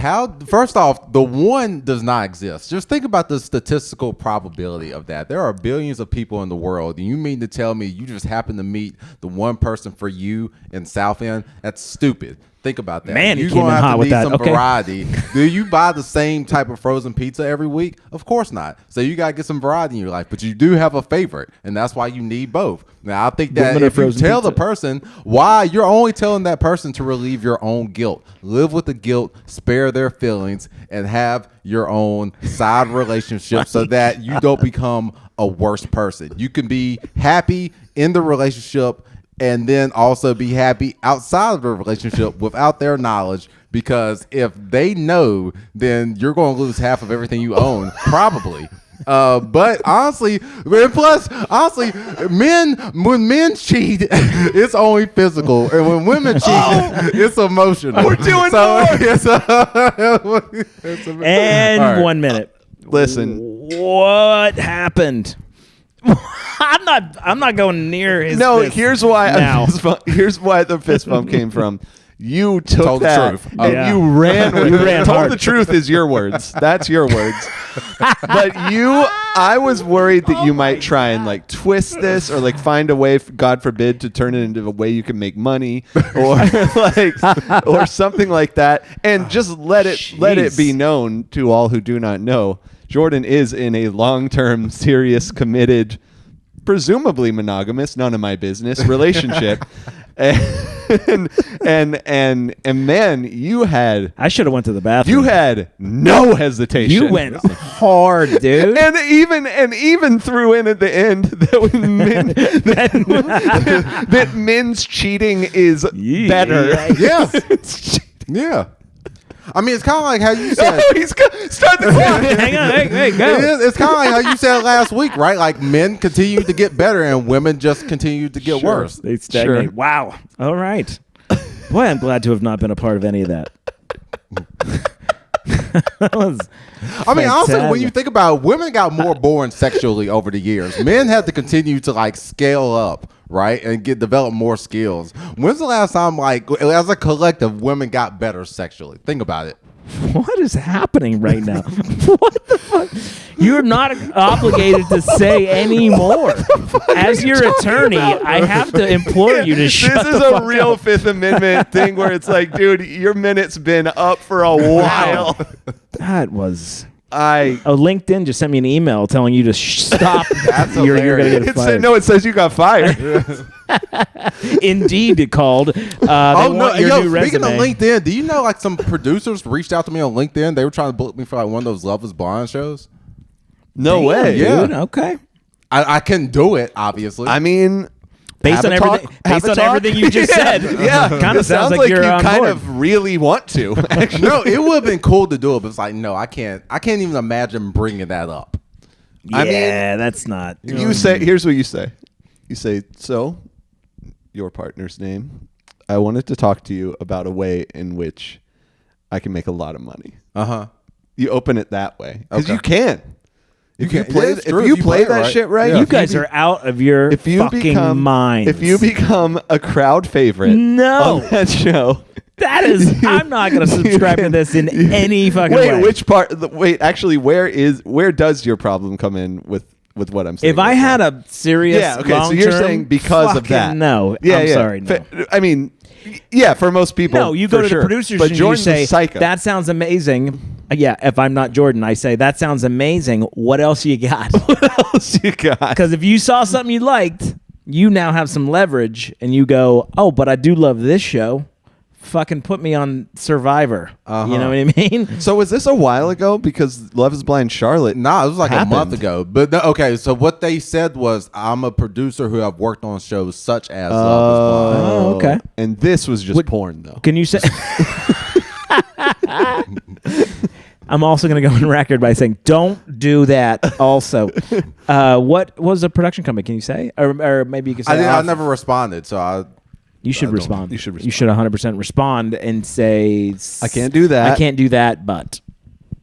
first off, the one does not exist. Just think about the statistical probability of that. There are billions of people in the world, and you mean to tell me you just happen to meet the one person for you in South End? That's stupid. Think about that. Man, you're he came gonna in have hot to with need that. some Okay. variety. Do you buy the same type of frozen pizza every week? Of course not. So you gotta get some variety in your life, but you do have a favorite, and that's why you need both. Now I think that Women or if you frozen tell the pizza? person why, you're only telling that person to relieve your own guilt. Live with the guilt, spare their feelings, and have your own side relationship so that you don't become a worse person. You can be happy in the relationship and then also be happy outside of the relationship without their knowledge, because if they know, then you're going to lose half of everything you own, probably. But honestly, when men cheat, it's only physical, and when women cheat, it's emotional. We're doing more. And All right. 1 minute. Listen. What happened? I'm not going near his No, fist here's why now. here's why the fist bump came from. You took Told the that truth. and Yeah. you ran with You it. ran Told hard. the truth is your words. That's your words. But I was worried that you might try and like twist this or like find a way, God forbid, to turn it into a way you can make money or or something like that, and just let it be known to all who do not know. Jordan is in a long-term, serious, committed, presumably monogamous, none of my business relationship. and man, you had went to the bathroom. you had no hesitation. You went hard, dude. and even threw in at the end that men's cheating is better. Yeah. Yeah. I mean, it's kind of like how you said. Oh, start the clock. Hang on, hey, go. It's kind of like how you said last week, right? Like men continue to get better and women just continue to get worse. They stagnate. Sure. Wow. All right. Boy, I'm glad to have not been a part of any of that. That was I mean, honestly, when fantastic. you think about it, women got more boring sexually over the years. Men had to continue to like scale up, right, and develop more skills. When's the last time, like, as a collective, women got better sexually? Think about it. What is happening right now? What the fuck? You're not obligated to say any more. As your attorney, I have to implore you to shut This is the a fuck real up. Fifth Amendment thing where it's like, dude, your minute's been up for a while. That was. I LinkedIn just sent me an email telling you to stop. That's you're going to get it fired. said no. It says you got fired. Indeed, it called. They want your new speaking resume. of LinkedIn, do you know like some producers reached out to me on LinkedIn? They were trying to book me for like one of those Love Is Blind shows. No Damn, way. Yeah. dude. Okay. I couldn't do it, obviously. I mean, Based on everything you just said, yeah, kind it of sounds like you're you on kind board. of really want to. Actually. no, it would have been cool to do it, but it's like, no, I can't even imagine bringing that up. Yeah, I mean, that's not. You say, here's what you say. You say, so your partner's name. I wanted to talk to you about a way in which I can make a lot of money. You open it that way because Okay. you can. If you can. play, Yeah, it's true. if you If you play play it that right. shit right, Yeah. You if guys be- are out of your if you fucking become minds. If you become a crowd favorite No. on that show. that is, I'm not going to subscribe to this in any fucking Wait, way. which part? Wait, actually, where does your problem come in with what I'm saying? If I right had now? a serious, yeah, okay, so you're long-term, saying because of fucking that? No, yeah, I'm yeah. sorry, no. I mean, yeah, for most people, No, you go for to sure. the producers but and you Jordan's say, a psycho. that sounds amazing. Yeah, if I'm not Jordan, I say, that sounds amazing. What else you got? What else you got? Because if you saw something you liked, you now have some leverage, and you go, oh, but I do love this show. Fucking put me on Survivor. You know what I mean? So was this a while ago? Because Love Is Blind Charlotte. Nah, it was like happened. a month ago. But no, okay, so what they said was, I'm a producer who have worked on shows such as Love Is Blind. Oh, okay. And this was just porn, though. Can you say? I'm also going to go on record by saying, don't do that. Also, what was the production company? Can you say, or maybe you can say? I never responded, so You should I don't- respond. you should respond. You should 100% respond and say, I can't do that. I can't do that, but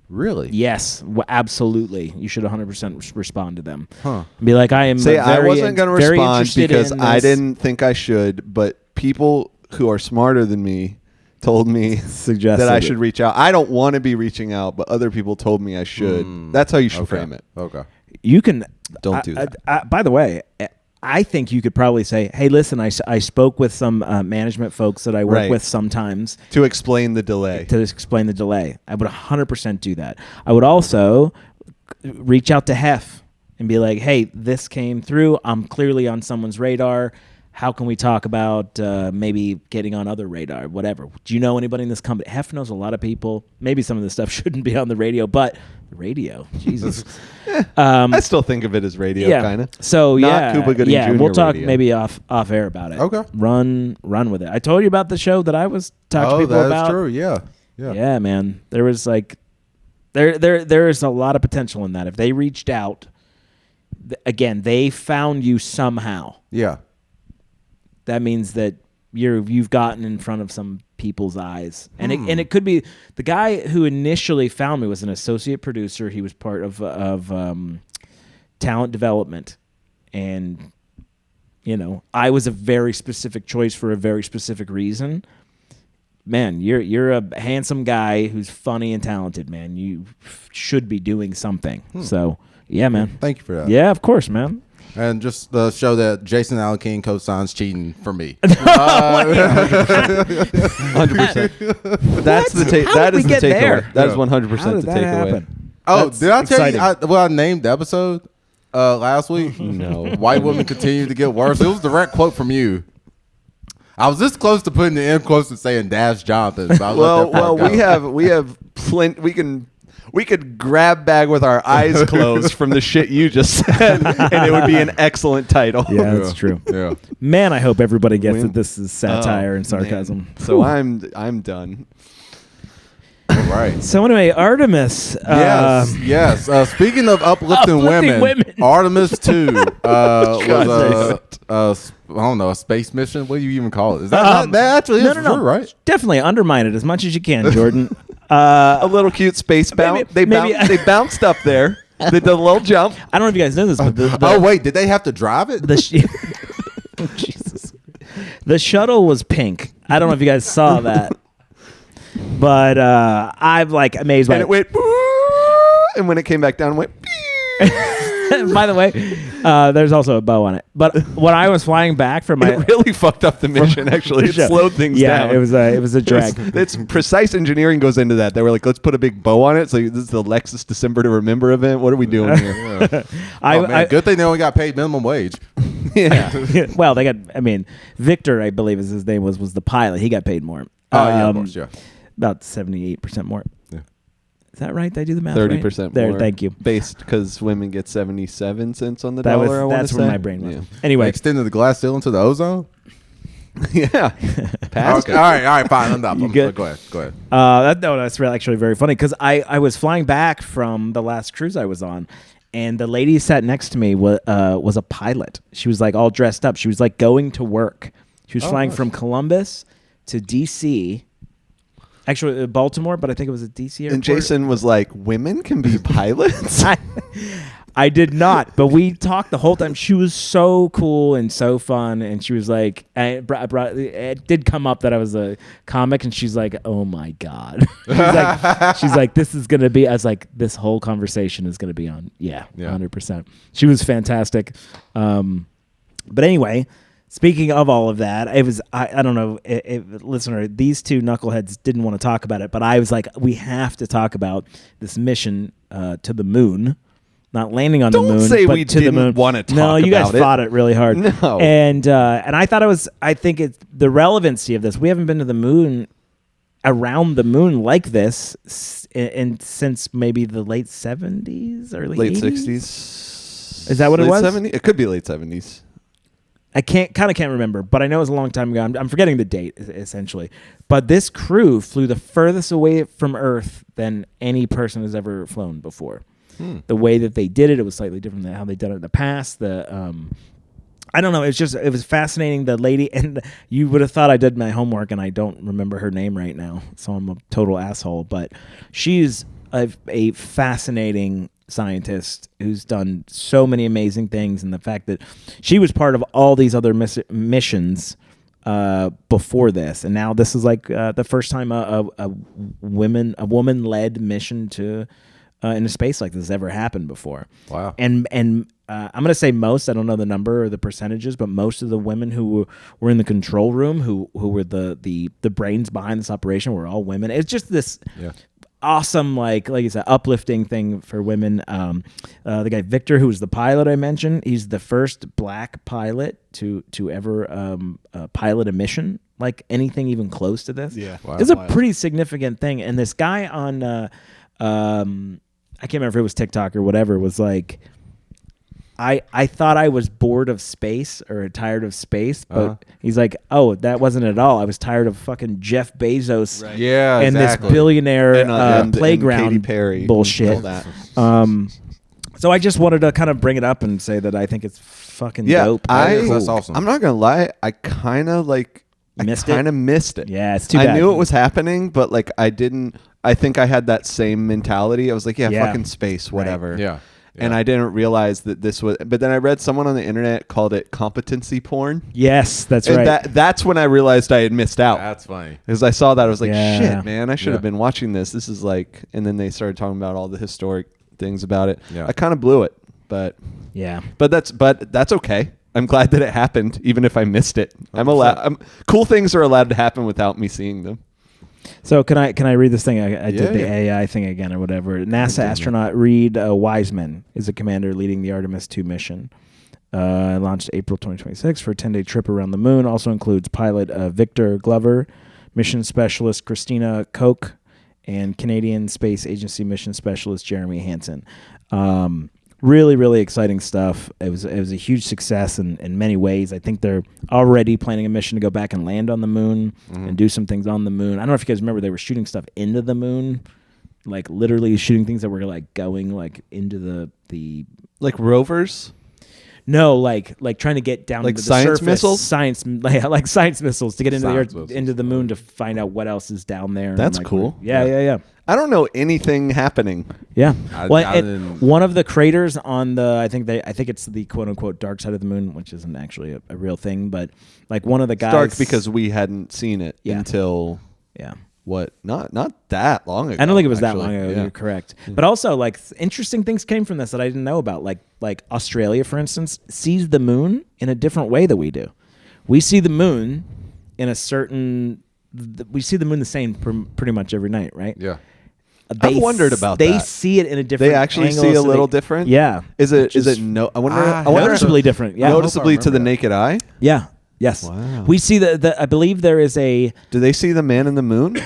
really. yes, absolutely. You should 100% respond to them. Huh. Be like, I am. Say I wasn't going to very respond interested because in I this. didn't think I should, but people who are smarter than me told me Suggested that I it. should reach out. I don't want to be reaching out, but other people told me I should. That's how you should Okay. frame it. Okay. You can. Don't do that. By the way, I think you could probably say, hey, listen, I spoke with some management folks that I work Right. with sometimes To explain the delay. to explain the delay. I would 100% do that. I would also reach out to Hef and be like, hey, this came through. I'm clearly on someone's radar. How can we talk about maybe getting on other radar, whatever? Do you know anybody in this company? Hef knows a lot of people. Maybe some of this stuff shouldn't be on the radio, but the radio, Jesus. I still think of it as radio, kind of. So Not yeah, Cuba Gooding yeah, Jr. we'll talk radio. maybe off air about it. Okay. Run with it. I told you about the show that I was talking to Oh, people that's about. true. Yeah. Yeah. Yeah, man. There was like, there is a lot of potential in that. If they reached out, again, they found you somehow. Yeah. That means that you've gotten in front of some people's eyes, and it could be the guy who initially found me was an associate producer. He was part of talent development, and I was a very specific choice for a very specific reason. Man, you're a handsome guy who's funny and talented, man. You should be doing something. So yeah, man. Thank you for that. Yeah, of course, man. And just show that Jason Allen King co-signs cheating for me. 100%. That's the take. How That did is we the get there? takeaway. That is Yeah. 100% How the did that takeaway. happen? Oh, That's did I tell exciting. you what I named the episode last week? No. White women continue to get worse. It was a direct quote from you. I was this close to putting the end close to saying Dash Jonathan. So I let Well, that part go. we have plenty. We could grab bag with our eyes closed from the shit you just said, and it would be an excellent title. Yeah, that's true. Yeah. Man, I hope everybody gets Win- that this is satire Oh, and sarcasm. man. So I'm done. Right. So anyway, Artemis. Yes. Speaking of uplifting, Uplifting women. Artemis 2 was God I don't know, a space mission. What do you even call it? Is that actually is true, right? Definitely undermine it as much as you can, Jordan. A little cute space bounce. maybe- They bounced up there. They did a little jump. I don't know if you guys know this, but the Oh wait, did they have to drive it? Jesus. The shuttle was pink. I don't know if you guys saw that, but I'm like amazed by And it. it went, and when it came back down, it went. By the way, there's also a bow on it. But when I was flying back from my It really fucked up the mission. Actually, it slowed things yeah, down. it was a drag. It's precise engineering goes into that. They were like, let's put a big bow on it. So this is the Lexus December to Remember event. What are we doing here? Oh, man, good thing they only got paid minimum wage. yeah. Well, they got. I mean, Victor, I believe is his name was the pilot. He got paid more. Oh yeah, of course, yeah. About 78% more. Yeah. Is that right? Did I do the math? 30% right? There, more. thank you. Based because women get 77 cents on the That dollar. was I wanna that's where say. my brain was. Yeah. Anyway, They extended the glass ceiling to the ozone. Yeah. Passed Okay. All right, fine. I'm done. You good? Go ahead. that's really actually very funny because I was flying back from the last cruise I was on, and the lady sat next to me was a pilot. She was like all dressed up. She was like going to work. She was flying nice. from Columbus to DC. Actually, Baltimore, but I think it was a DC airport. And Jason was like, women can be pilots? I did not, but we talked the whole time. She was so cool and so fun, and she was like, it did come up that I was a comic, and she's like, oh my God. she's like, this is going to be, I was like, this whole conversation is going to be on, yeah. 100%. She was fantastic. But anyway, speaking of all of that, it was, I don't know, listener, these two knuckleheads didn't want to talk about it, but I was like, we have to talk about this mission to the moon. not landing on the Don't moon, say but we to the didn't moon. wanna talk No, you guys about it. fought it really hard. No. and I thought I think it's the relevancy of this. We haven't been to the moon, around the moon like this, since maybe the late 70s, early Late 80s? 60s. Is that what it Late was? 70s? It could be late 70s. I can't remember, but I know it was a long time ago. I'm forgetting the date essentially. But this crew flew the furthest away from Earth than any person has ever flown before. The way that they did it was slightly different than how they done it in the past. I don't know. It was fascinating. The lady, and you would have thought I did my homework, and I don't remember her name right now, so I'm a total asshole. But she's a fascinating scientist who's done so many amazing things, and the fact that she was part of all these other missions before this, and now this is like the first time a woman-led mission to into space like this has ever happened before. Wow. And I'm going to say most, I don't know the number or the percentages, but most of the women who were in the control room, who were the brains behind this operation, were all women. It's just this awesome, like you said, uplifting thing for women. The guy Victor, who was the pilot I mentioned, he's the first black pilot to ever pilot a mission like anything even close to this. Yeah. Wow. It's a pretty significant thing. And this guy on I can't remember if it was TikTok or whatever, was like, I thought I was bored of space or tired of space, but he's like, oh, that wasn't at all. I was tired of fucking Jeff Bezos Yeah, and exactly. this billionaire And playground Katy Perry bullshit. and all that. So I just wanted to kind of bring it up and say that I think it's fucking Yeah, dope. That's awesome. I'm not gonna lie. I kind of Missed it? missed it. Yeah, it's too bad. I knew it was happening, but like I didn't. I think I had that same mentality. I was like, yeah. fucking space, whatever. Yeah. And I didn't realize that this was. But then I read someone on the internet called it competency porn. Yes, that's And right. that's when I realized I had missed out. That's funny. Because I saw that, I was like, Yeah. shit, man, I should have Yeah. been watching this. This is like, and then they started talking about all the historic things about it. Yeah. I kind of blew it, but yeah. that's okay. I'm glad that it happened, even if I missed it. I'm allowed. Cool things are allowed to happen without me seeing them. So can I read this thing? I did the Yeah. AI thing again or whatever. NASA astronaut Reed Wiseman is the commander leading the Artemis 2 mission. Launched April 2026 for a 10-day trip around the moon. Also includes pilot Victor Glover, mission specialist Christina Koch, and Canadian Space Agency mission specialist Jeremy Hansen. Really, really exciting stuff. It was a huge success in many ways. I think they're already planning a mission to go back and land on the moon and do some things on the moon. I don't know if you guys remember, they were shooting stuff into the moon, like literally shooting things that were like going like into the Like rovers. no, like trying to get down Like to the science surface. missiles? like science missiles to get into the Science earth, missiles. into the moon to find out what else is down there. That's and, like, cool. Yeah. I don't know anything happening. Yeah. I Well, didn't- one of the craters on the I think it's the quote unquote dark side of the moon, which isn't actually a real thing, but like one of the guys Dark because we hadn't seen it Yeah. until yeah. what? Not that long ago. I don't think it was that actually. long ago. Yeah. You're correct. But also, like, interesting things came from this that I didn't know about. Like Australia, for instance, sees the moon in a different way than we do. We see the moon in a certain. We see the moon the same pretty much every night, right? Yeah. I've wondered about They that. see it in a different. They actually angle, see a so little they- different. Yeah. Is it? Which Is is it? No. I wonder. Ah, I wonder. noticeably different? Yeah. Noticeably to the remember naked eye. Yeah. Yes. Wow. We see the. I believe there is a. Do they see the man in the moon?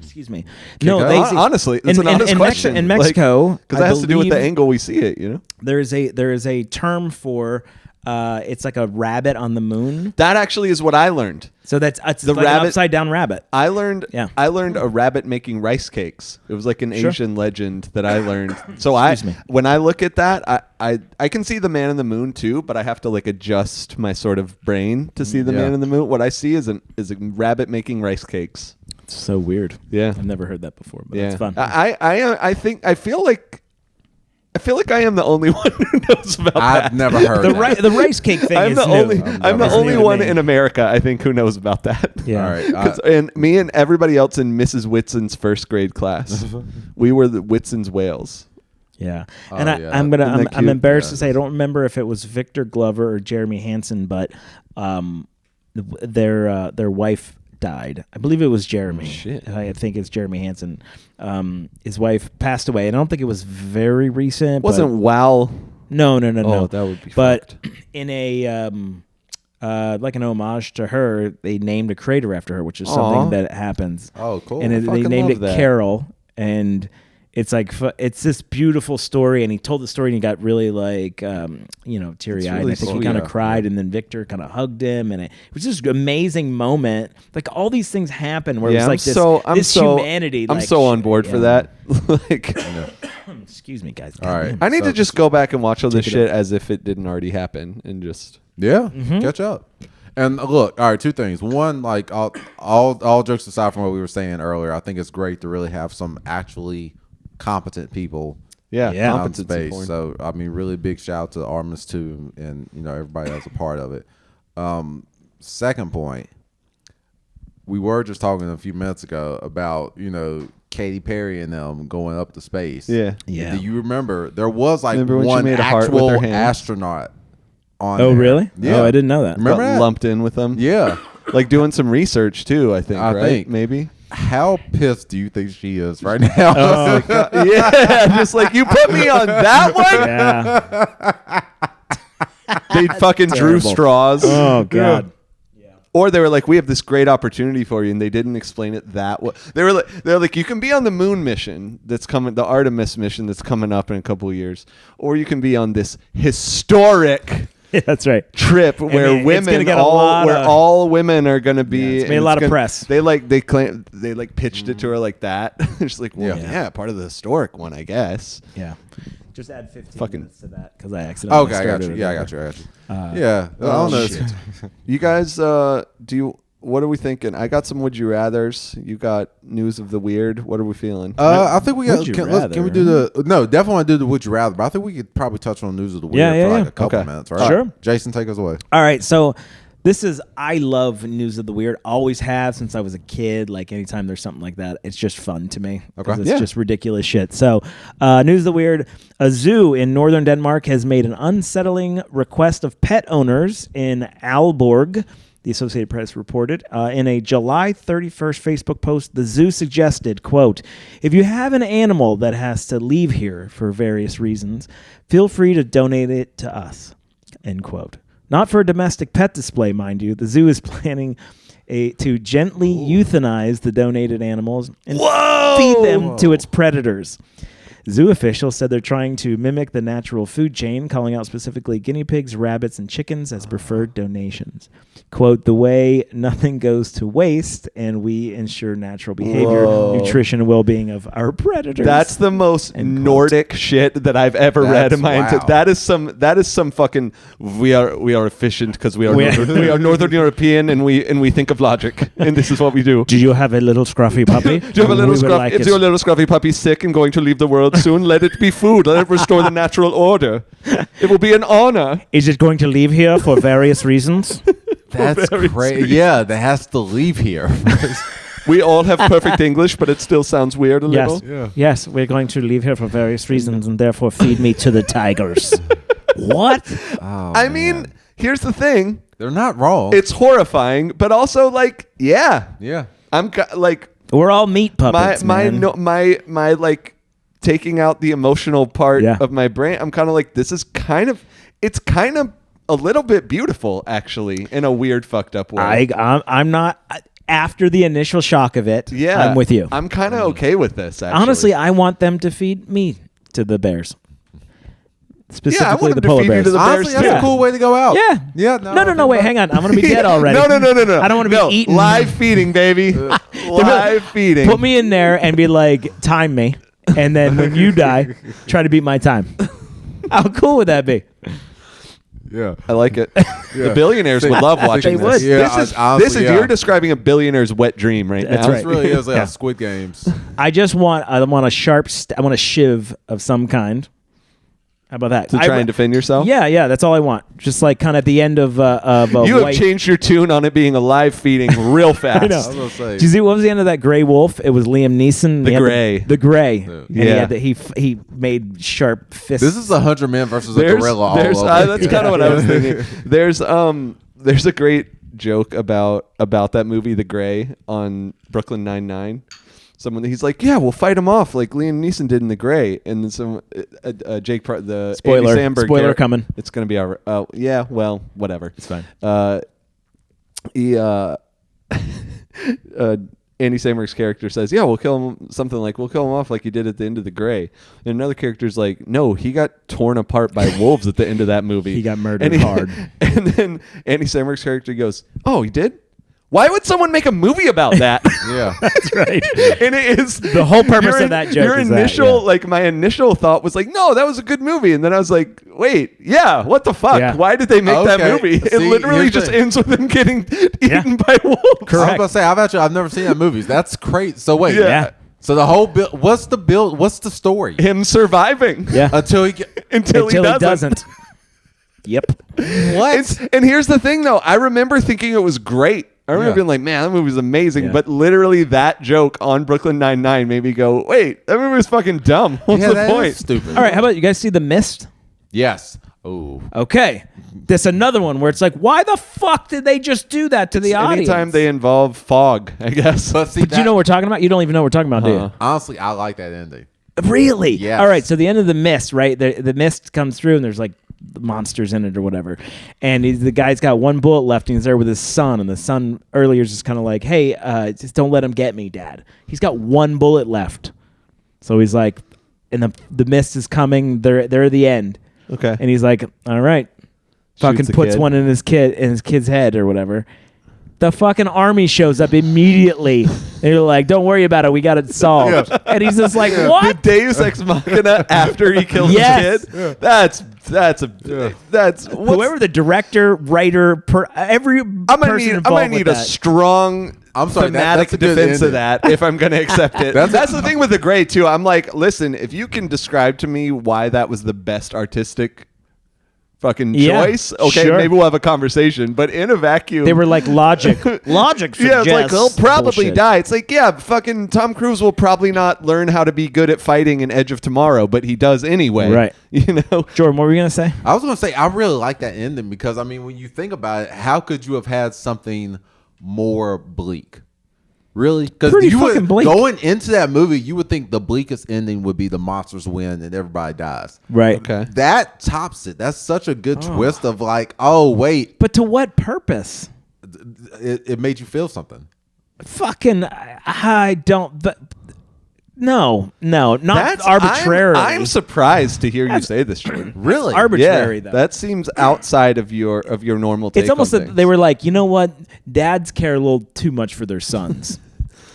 Excuse me. No, Hon- they see, honestly, that's an honest question. In Mexico, because that has to do with the believe angle we see it. You know. There is a term for. It's like a rabbit on the moon. That actually is what I learned. So it's The like rabbit- an upside down rabbit. I learned. Yeah. I learned a rabbit making rice cakes. It was like an Sure. Asian legend that I learned. So Excuse me. when I look at that, I can see the man in the moon too, but I have to like adjust my sort of brain to see the Yeah. man in the moon. What I see is a rabbit making rice cakes. It's so weird. Yeah. I've never heard that before, but Yeah. it's fun. I feel like I am the only one who knows about that. I've never heard that. The rice cake thing I'm is the new. only. I'm the It's only new to one me. in America, I think, who knows about that. Yeah. All right. 'Cause- and me and everybody else in Mrs. Whitson's first grade class, we were the Whitson's whales. Yeah, Oh, and yeah. I'm Isn't that I'm cute? embarrassed to Yeah. say I don't remember if it was Victor Glover or Jeremy Hansen, but their wife died. I believe it was Jeremy. Shit. I think it's Jeremy Hansen. His wife passed away, and I don't think it was very recent. Wasn't WoW? No. Oh, that would be But fucked. in a like an homage to her, they named a crater after her, which is something Aw. that happens. Oh, cool. And they fucking named love it that. Carol, and it's like it's this beautiful story. And he told the story, and he got really like teary eyed. really I think he sweet. kind of Yeah. cried, and then Victor kind of hugged him, and it was just an amazing moment. Like all these things happen where it was like this humanity. I'm like, so on board for yeah. that. Like, Excuse me, guys. All right. I need to just go back and watch all this Take it shit as if it didn't already happen, and just Yeah, Mm-hmm. catch up. And look, all right, two things. One, like all jokes aside from what we were saying earlier, I think it's great to really have some actually competent people Yeah. out in competency space. porn. So I mean, really big shout out to Artemis 2 and everybody that's a part of it. Second point, we were just talking a few minutes ago about Katy Perry and them going up to space. Yeah. Yeah. Do you remember there was like Remember when she one made a heart with actual her hands? astronaut on Oh, there? really? Yeah. Oh, I didn't know that. Remember got that? lumped in with them. Yeah. Like doing some research too. I think. I right? think. Maybe. How pissed do you think she is right now? Oh, Yeah. Just like you put me on that one. yeah. They fucking drew Terrible. straws. Oh God. Or they were like, we have this great opportunity for you, and they didn't explain it that way. They're like, you can be on the moon mission that's coming, the Artemis mission that's coming up in a couple of years, or you can be on this historic Yeah, that's right. trip where mean, it's gonna women get a lot of- all women are going to be. Yeah, it's made and a lot of gonna- press. They claim they pitched it to her like that. It's like, well, Yeah. yeah, part of the historic one, I guess. Yeah. Just add 15 Fucking- minutes to that because I accidentally Okay, I got started you. it Yeah, I over. got you. I got you. Uh, Yeah, I don't know. shit. You guys, what are we thinking? I got some would you rathers. You got news of the weird. What are we feeling? I think we got. Would you Can we do the? No, definitely want to do the would you rather. But I think we could probably touch on news of the weird Yeah, for yeah, like yeah. a couple Okay. minutes. Right? Sure. Jason, take us away. All right, so this is I love news of the weird. Always have since I was a kid. Like anytime there's something like that, it's just fun to me. 'Cause Okay. it's Yeah. just ridiculous shit. So, news of the weird. A zoo in northern Denmark has made an unsettling request of pet owners in Aalborg. The Associated Press reported in a July 31st Facebook post, the zoo suggested, quote, if you have an animal that has to leave here for various reasons, feel free to donate it to us, end quote. Not for a domestic pet display, mind you. The zoo is planning to gently euthanize the donated animals and feed them to its predators. Zoo officials said they're trying to mimic the natural food chain, calling out specifically guinea pigs, rabbits, and chickens as preferred donations. Quote, the way nothing goes to waste and we ensure natural behavior, Whoa. nutrition, and well-being of our predators. That's the most End quote. Nordic shit that I've ever read in That's my entire. wow. That is some fucking. We are efficient because we are we are Northern European and we think of logic and this is what we do. Do you have a little scruffy puppy? Do you have a little We would scruffy? like Is it. your little scruffy puppy sick and going to leave the world soon? Let it be food. Let it restore the natural order. It will be an honor. Is it going to leave here for various reasons? That's Very crazy. sweet. Yeah, that has to leave here. We all have perfect English, but it still sounds weird a Yes. little. Yeah. Yes, we're going to leave here for various reasons and therefore feed me to the tigers. What? Oh, I man. mean, here's the thing. they're not wrong. It's horrifying, but also like, yeah, yeah. I'm like We're all meat puppets, man. my like taking out the emotional part Yeah. of my brain. I'm kind of like, this is it's kind of a little bit beautiful, actually, in a weird, fucked up way. I'm not. After the initial shock of it, Yeah, I'm with you. I'm kind of okay with this. Actually. Honestly, I want them to feed me to the bears. Specifically, want the them to polar feed you bears. to the Honestly, bears, that's too. a cool way to go out. Yeah. Yeah. No, wait, hang on. I'm gonna be dead already. No. I don't want to be eaten. Live feeding, baby. Live feeding. Put me in there and be like, time me, and then when you die, try to beat my time. How cool would that be? Yeah. I like it. The billionaires would love watching They this. would. Yeah, This is yeah. You're describing a billionaire's wet dream right That's now. right. This really is like Yeah. a Squid Games. I want a sharp. I want a shiv of some kind. How about that? To try and defend yourself. Yeah. That's all I want. Just like kind of at the end of a You have white. changed your tune on it being a live feeding real fast. I know. I was gonna say. Did you see what was the end of that Gray Wolf? It was Liam Neeson. The He had Gray. The Gray. Yeah. And he Yeah. had he made sharp fists. This is 100 men versus a gorilla all over. That's kind of what I was thinking. There's a great joke about that movie, The Gray, on Brooklyn Nine-Nine. He's like, yeah, we'll fight him off like Liam Neeson did in The Gray, and then the Spoiler. Andy Samberg Spoiler coming. It's gonna be our. Oh yeah, well, whatever. It's fine. Andy Samberg's character says, yeah, we'll kill him off like he did at the end of The Gray. And another character's like, no, he got torn apart by wolves at the end of that movie. He got murdered hard. And then Andy Samberg's character goes, oh, he did? Why would someone make a movie about that? Yeah. That's right. And it is The whole purpose of that joke Your is initial, that, yeah. my initial thought was like, no, that was a good movie. And then I was like, wait, yeah, what the fuck? Yeah. Why did they make that Okay. movie? It See, literally here's the just thing. ends with him getting eaten by wolves. I was Correct. about to say, I've never seen that movie. That's crazy. So wait, Yeah. So the whole build. What's the story? Him surviving. Yeah. Until he get, Until he doesn't. Yep. what? And here's the thing, though. I remember thinking it was great. I remember Yeah. being like, man, that movie's amazing. Yeah. But literally that joke on Brooklyn Nine-Nine made me go, wait, that movie was fucking dumb. What's Yeah, the that is point? stupid. All right. How about you guys see The Mist? Yes. Oh. Okay. This another one where it's like, why the fuck did they just do that to the audience? Anytime they involve fog, I guess. But see, Do you know what we're talking about? You don't even know what we're talking about, do you? honestly, I like that ending. Really? Yes. All right. So the end of The Mist, right? The mist comes through and there's like monsters in it or whatever. And the guy's got one bullet left and he's there with his son. And the son earlier is just kind of like, hey, just don't let him get me, Dad. He's got one bullet left. So he's like, and the mist is coming. They're at the end. Okay. And he's like, all right. Fucking the puts kid. one in his kid's head or whatever. The fucking army shows up immediately. And you're like, don't worry about it. We got it solved. And he's just like, The what? Deus Ex Machina after he kills Yes. his kid. That's what's, Whoever the director, writer, every I might person need involved with a that. strong I'm sorry, thematic that's a good defense of ending. that if I'm going to accept it. That's That's the thing with The Gray too. I'm like, listen, if you can describe to me why that was the best artistic fucking Yeah, choice, okay, sure. maybe we'll have a conversation. But in a vacuum, They were like, logic. Logic yeah, it's like suggests they'll probably bullshit. die. It's like, yeah, fucking Tom Cruise will probably not learn how to be good at fighting in Edge of Tomorrow, but he does anyway. Right. You know? Jordan, what were you going to say? I was going to say, I really like that ending because, I mean, when you think about it, how could you have had something more bleak? Really? Because Pretty you fucking would, bleak. going into that movie, you would think the bleakest ending would be the monsters win and everybody dies. Right. Okay. That tops it. That's such a good twist of like, oh, wait, But to what purpose? it made you feel something. Fucking, I don't. No, not arbitrarily. I'm surprised to hear you say this, Jordan. Really? arbitrary, though. that seems outside of your normal take. It's almost on that things. they were like, you know what? Dads care a little too much for their sons.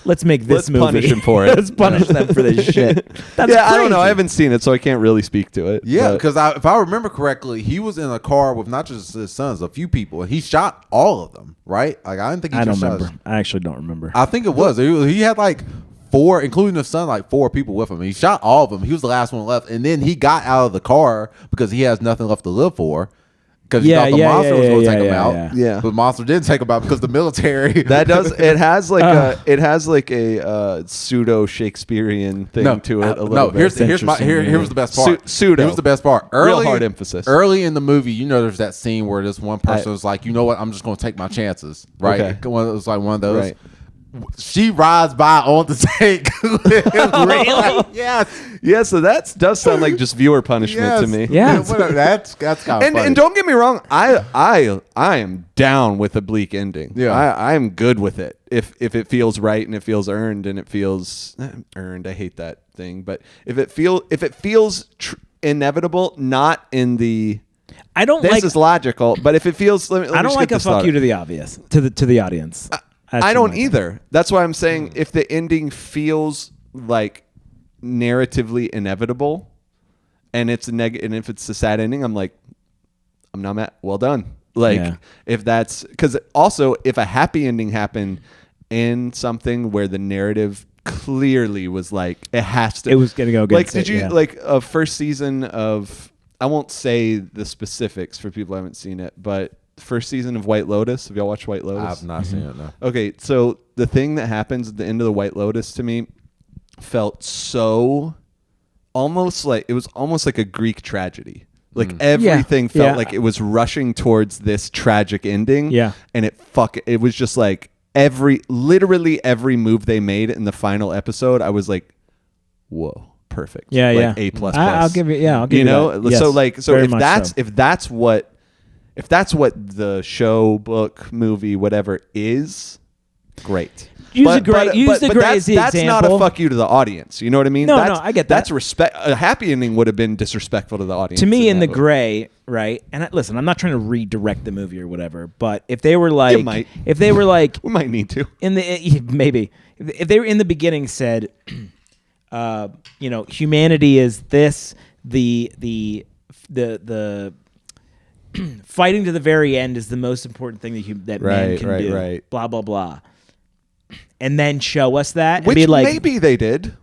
Let's make this Let's movie. punish him for it. Let's punish them for this shit. That's yeah, I don't know. crazy. I haven't seen it, so I can't really speak to it. Yeah, but- because if I remember correctly, he was in a car with not just his sons, a few people, and he shot all of them, right? Like, I didn't think he I don't just shot remember. I actually don't remember. I think it was. He had like 4, including the son, like 4 people with him. He shot all of them. He was the last one left. And then he got out of the car because he has nothing left to live for. Because he Yeah, thought the yeah, monster yeah, was going to yeah, take him yeah, out. yeah. Yeah. But the monster didn't take him out because the military. that does. It has like a pseudo Shakespearean thing to it. A little bit. Here's Interesting, here was the best part. Pseudo. Here's the best part. Real hard emphasis. Early in the movie, you know, there's that scene where this one person was like, you know what? I'm just going to take my chances. Right? Okay. It was like one of those. Right. She rides by on the tank. Really? Yes. Yeah, so that does sound like just viewer punishment to me. Yeah. Whatever. That's kind of funny. And don't get me wrong, I am down with a bleak ending. Yeah. I am good with it if it feels right and it feels earned and it feels earned. I hate that thing, but if it feels inevitable, not in the I don't this like. is logical, but if it feels, let me I don't just like get a this fuck thought. you to the obvious to the audience. I don't either. That's why I'm saying if the ending feels like narratively inevitable, and it's and if it's a sad ending, I'm like, I'm not mad. Well done. Like Yeah. if that's because also if a happy ending happened in something where the narrative clearly was like it has to, It was gonna go like against did it, you yeah. like a first season of I won't say the specifics for people who haven't seen it, but first season of White Lotus. Have y'all watched White Lotus? I've not seen it, no. Okay, so the thing that happens at the end of the White Lotus to me felt so almost like it was almost like a Greek tragedy. Like everything felt Yeah. like it was rushing towards this tragic ending. Yeah. And it was just like literally every move they made in the final episode, I was like, whoa, perfect. Yeah, like yeah. A plus. I'll give you. Yeah, I'll give you. know, that. so Yes, like, so very if much that's so. if that's what the show, book, movie, whatever is, great. Use the gray as the that's not a example. fuck you to the audience. You know what I mean? No, that's, no, I get that. That's respect. A happy ending would have been disrespectful to the audience. To me, in that the book. gray, right? And listen, I'm not trying to redirect the movie or whatever, but if they were like, might. if they were like we might need to. in the maybe if they were in the beginning said, humanity is this, the fighting to the very end is the most important thing that man Right, can right, do. right. Blah blah blah, and then show us that and Which be like, maybe they did.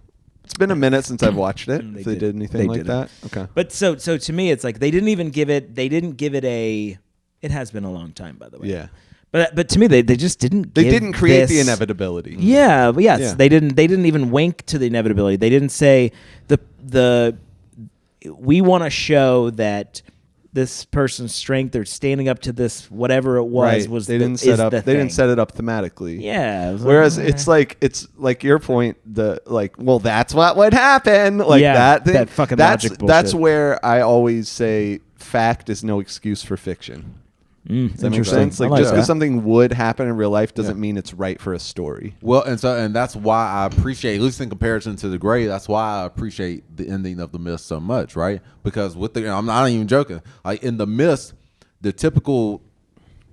It's been a minute since I've watched it. They If they did. did anything They like didn't. that, okay. But so to me, it's like they didn't give it a. It has been a long time, by the way. Yeah. But to me, they just didn't. They give didn't create the this- inevitability. Yeah, but yes, Yeah. they didn't even wink to the inevitability. They didn't say we want to show that this person's strength or standing up to this whatever it was Right. was They the- didn't is set up. the They didn't thing. set it up thematically. Yeah. it was Whereas like, it's like your point, well, that's what would happen. Like Yeah, that thing. that fucking that's logic that's bullshit. where I always say fact is no excuse for fiction. Does that make interesting. sense? Like I like just because that. something would happen in real life doesn't Yeah. mean it's right for a story. Well, and that's why I appreciate, at least in comparison to the Gray, that's why I appreciate the ending of The Mist so much, right? Because I'm not even joking. Like in The Mist, the typical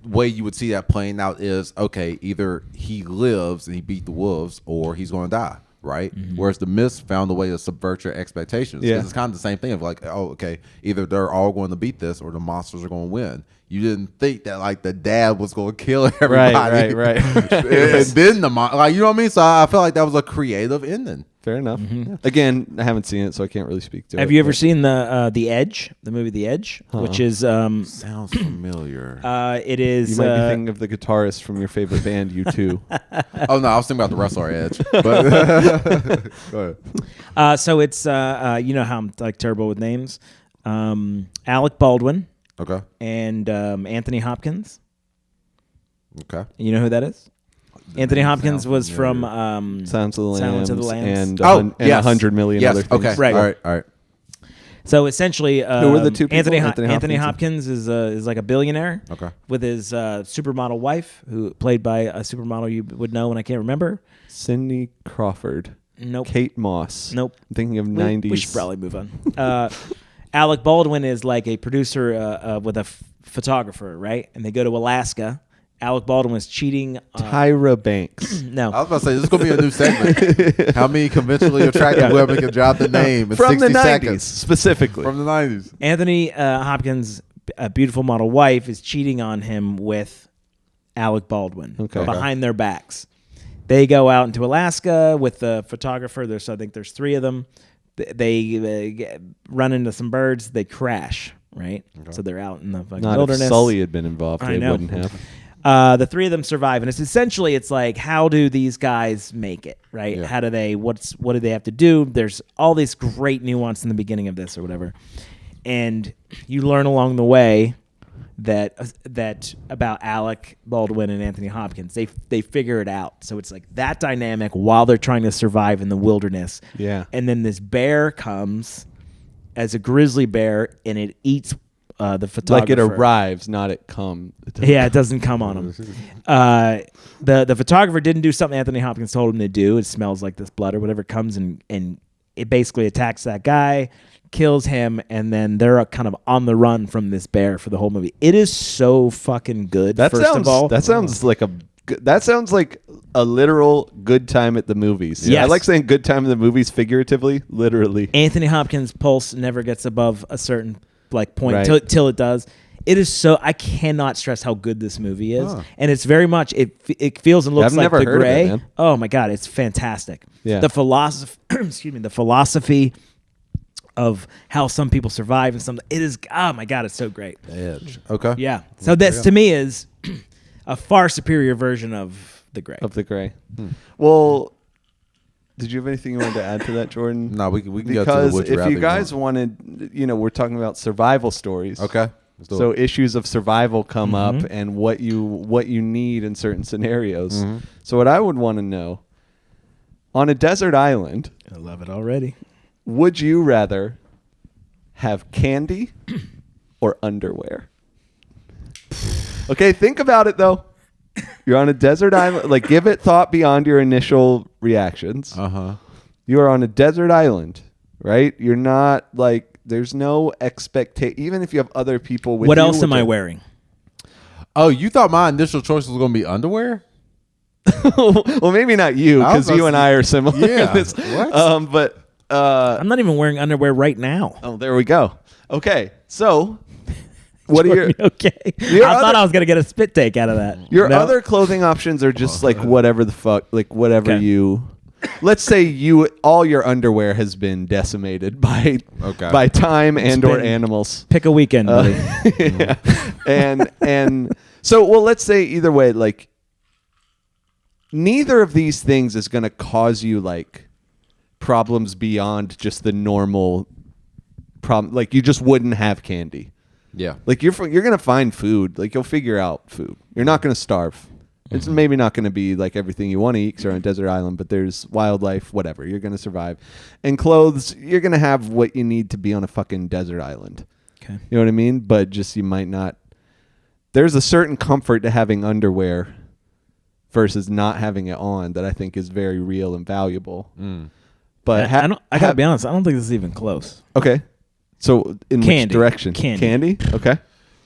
way you would see that playing out is, okay, either he lives and he beat the wolves, or he's going to die, right? Whereas The Mist found a way to subvert your expectations. 'Cause Yeah. it's kind of the same thing of like, oh, okay, either they're all going to beat this, or the monsters are going to win. You didn't think that like the dad was going to kill everybody, right. and then like, you know what I mean? So I feel like that was a creative ending. Fair enough. Again, I haven't seen it, so I can't really speak to it. have you ever but- seen the Edge, the movie The Edge, which is Sounds familiar. it is You might be thinking of the guitarist from your favorite band, U2. Oh no, I was thinking about the Wrestler Edge. But go ahead. so it's you know how I'm like terrible with names. Alec Baldwin Okay. and Anthony Hopkins. Okay. You know who that is? Anthony name Hopkins sounds was from familiar. Silence of the Lambs, Silence of the Lambs. and Oh, and yes. 100 million Yes. other things. Okay. Right. All right. All right. So essentially, Who were the two people? Anthony Anthony Hopkins is like a billionaire. Okay. With his supermodel wife, who played by a supermodel you would know, and I can't remember. Cindy Crawford. Nope. Kate Moss. Nope. I'm thinking of We- 90s. We should probably move on. Alec Baldwin is like a producer with a photographer, right? And they go to Alaska. Alec Baldwin was cheating. Tyra Banks. No. I was about to say this is gonna be a new segment. How many conventionally attractive women can drop the name in From 60 the 90s, seconds specifically. from the 90s? Anthony Hopkins' a beautiful model wife is cheating on him with Alec Baldwin behind their backs. They go out into Alaska with the photographer. I think there's three of them. They run into some birds. They crash, right? So they're out in the fucking Not wilderness. if Sully had been involved, I they know. wouldn't have. The three of them survive, and it's like, how do these guys make it, right? Yeah. How do they? What do they have to do? There's all this great nuance in the beginning of this or whatever, and you learn along the way that about Alec Baldwin and Anthony Hopkins. They figure it out. So it's like that dynamic while they're trying to survive in the wilderness. Yeah. And then this bear comes as a grizzly bear, and it eats the photographer. Like it arrives, not it come. Yeah, it doesn't come on him. The photographer didn't do something Anthony Hopkins told him to do. It smells like this blood or whatever. Comes and it basically attacks that guy, kills him, and then they're kind of on the run from this bear for the whole movie. It is so fucking good. That first sounds. of all, That sounds like a literal good time at the movies. Yes. I like saying good time in the movies figuratively, literally. Anthony Hopkins' pulse never gets above a certain like point Right. till it does. It is so I cannot stress how good this movie is, and it's very much it feels and looks I've like never The heard of it, Gray. man. Oh my god, it's fantastic. Yeah. The philosophy, the philosophy of how some people survive and some. It is. Oh my god, it's so great. Edge. Okay. Yeah. So that's to me is a far superior version of The Gray. Of the Gray. Well, did you have anything you wanted to add to that, Jordan? No, we can go to the Because would you if rather you guys want. wanted, we're talking about survival stories. Okay. Let's do So it. issues of survival come up and what you need in certain scenarios. So what I would want to know, on a desert island, I love it already. would you rather have candy or underwear? Okay, think about it though. You're on a desert island. Like, give it thought beyond your initial reactions. You are on a desert island, right? You're not like, there's no expectation. Even if you have other people with you. What else am which I are- wearing? Oh, you thought my initial choice was going to be underwear? Well, maybe not you, I was because you about and to- I are similar. Yeah. in this. What? But I'm not even wearing underwear right now. oh, there we go. Okay, so what are your Okay. Your I thought other- I was gonna get a spit take out of that. your No. other clothing options are just like whatever the fuck, like whatever Okay. you. Let's say all your underwear has been decimated by time and or been- animals. Pick a weekend, buddy. Yeah. And so well, let's say either way, like neither of these things is going to cause you like problems beyond just the normal problem. Like you just wouldn't have candy. Yeah. Like you're going to find food. Like you'll figure out food. You're not going to starve. It's maybe not going to be like everything you want to eat because you're on a desert island, but there's wildlife, whatever. You're going to survive. And clothes, you're going to have what you need to be on a fucking desert island. Okay. You know what I mean? But just you might not. There's a certain comfort to having underwear versus not having it on that I think is very real and valuable. But I gotta be honest. I don't think this is even close. Okay. So in which Candy. direction? Candy. Okay.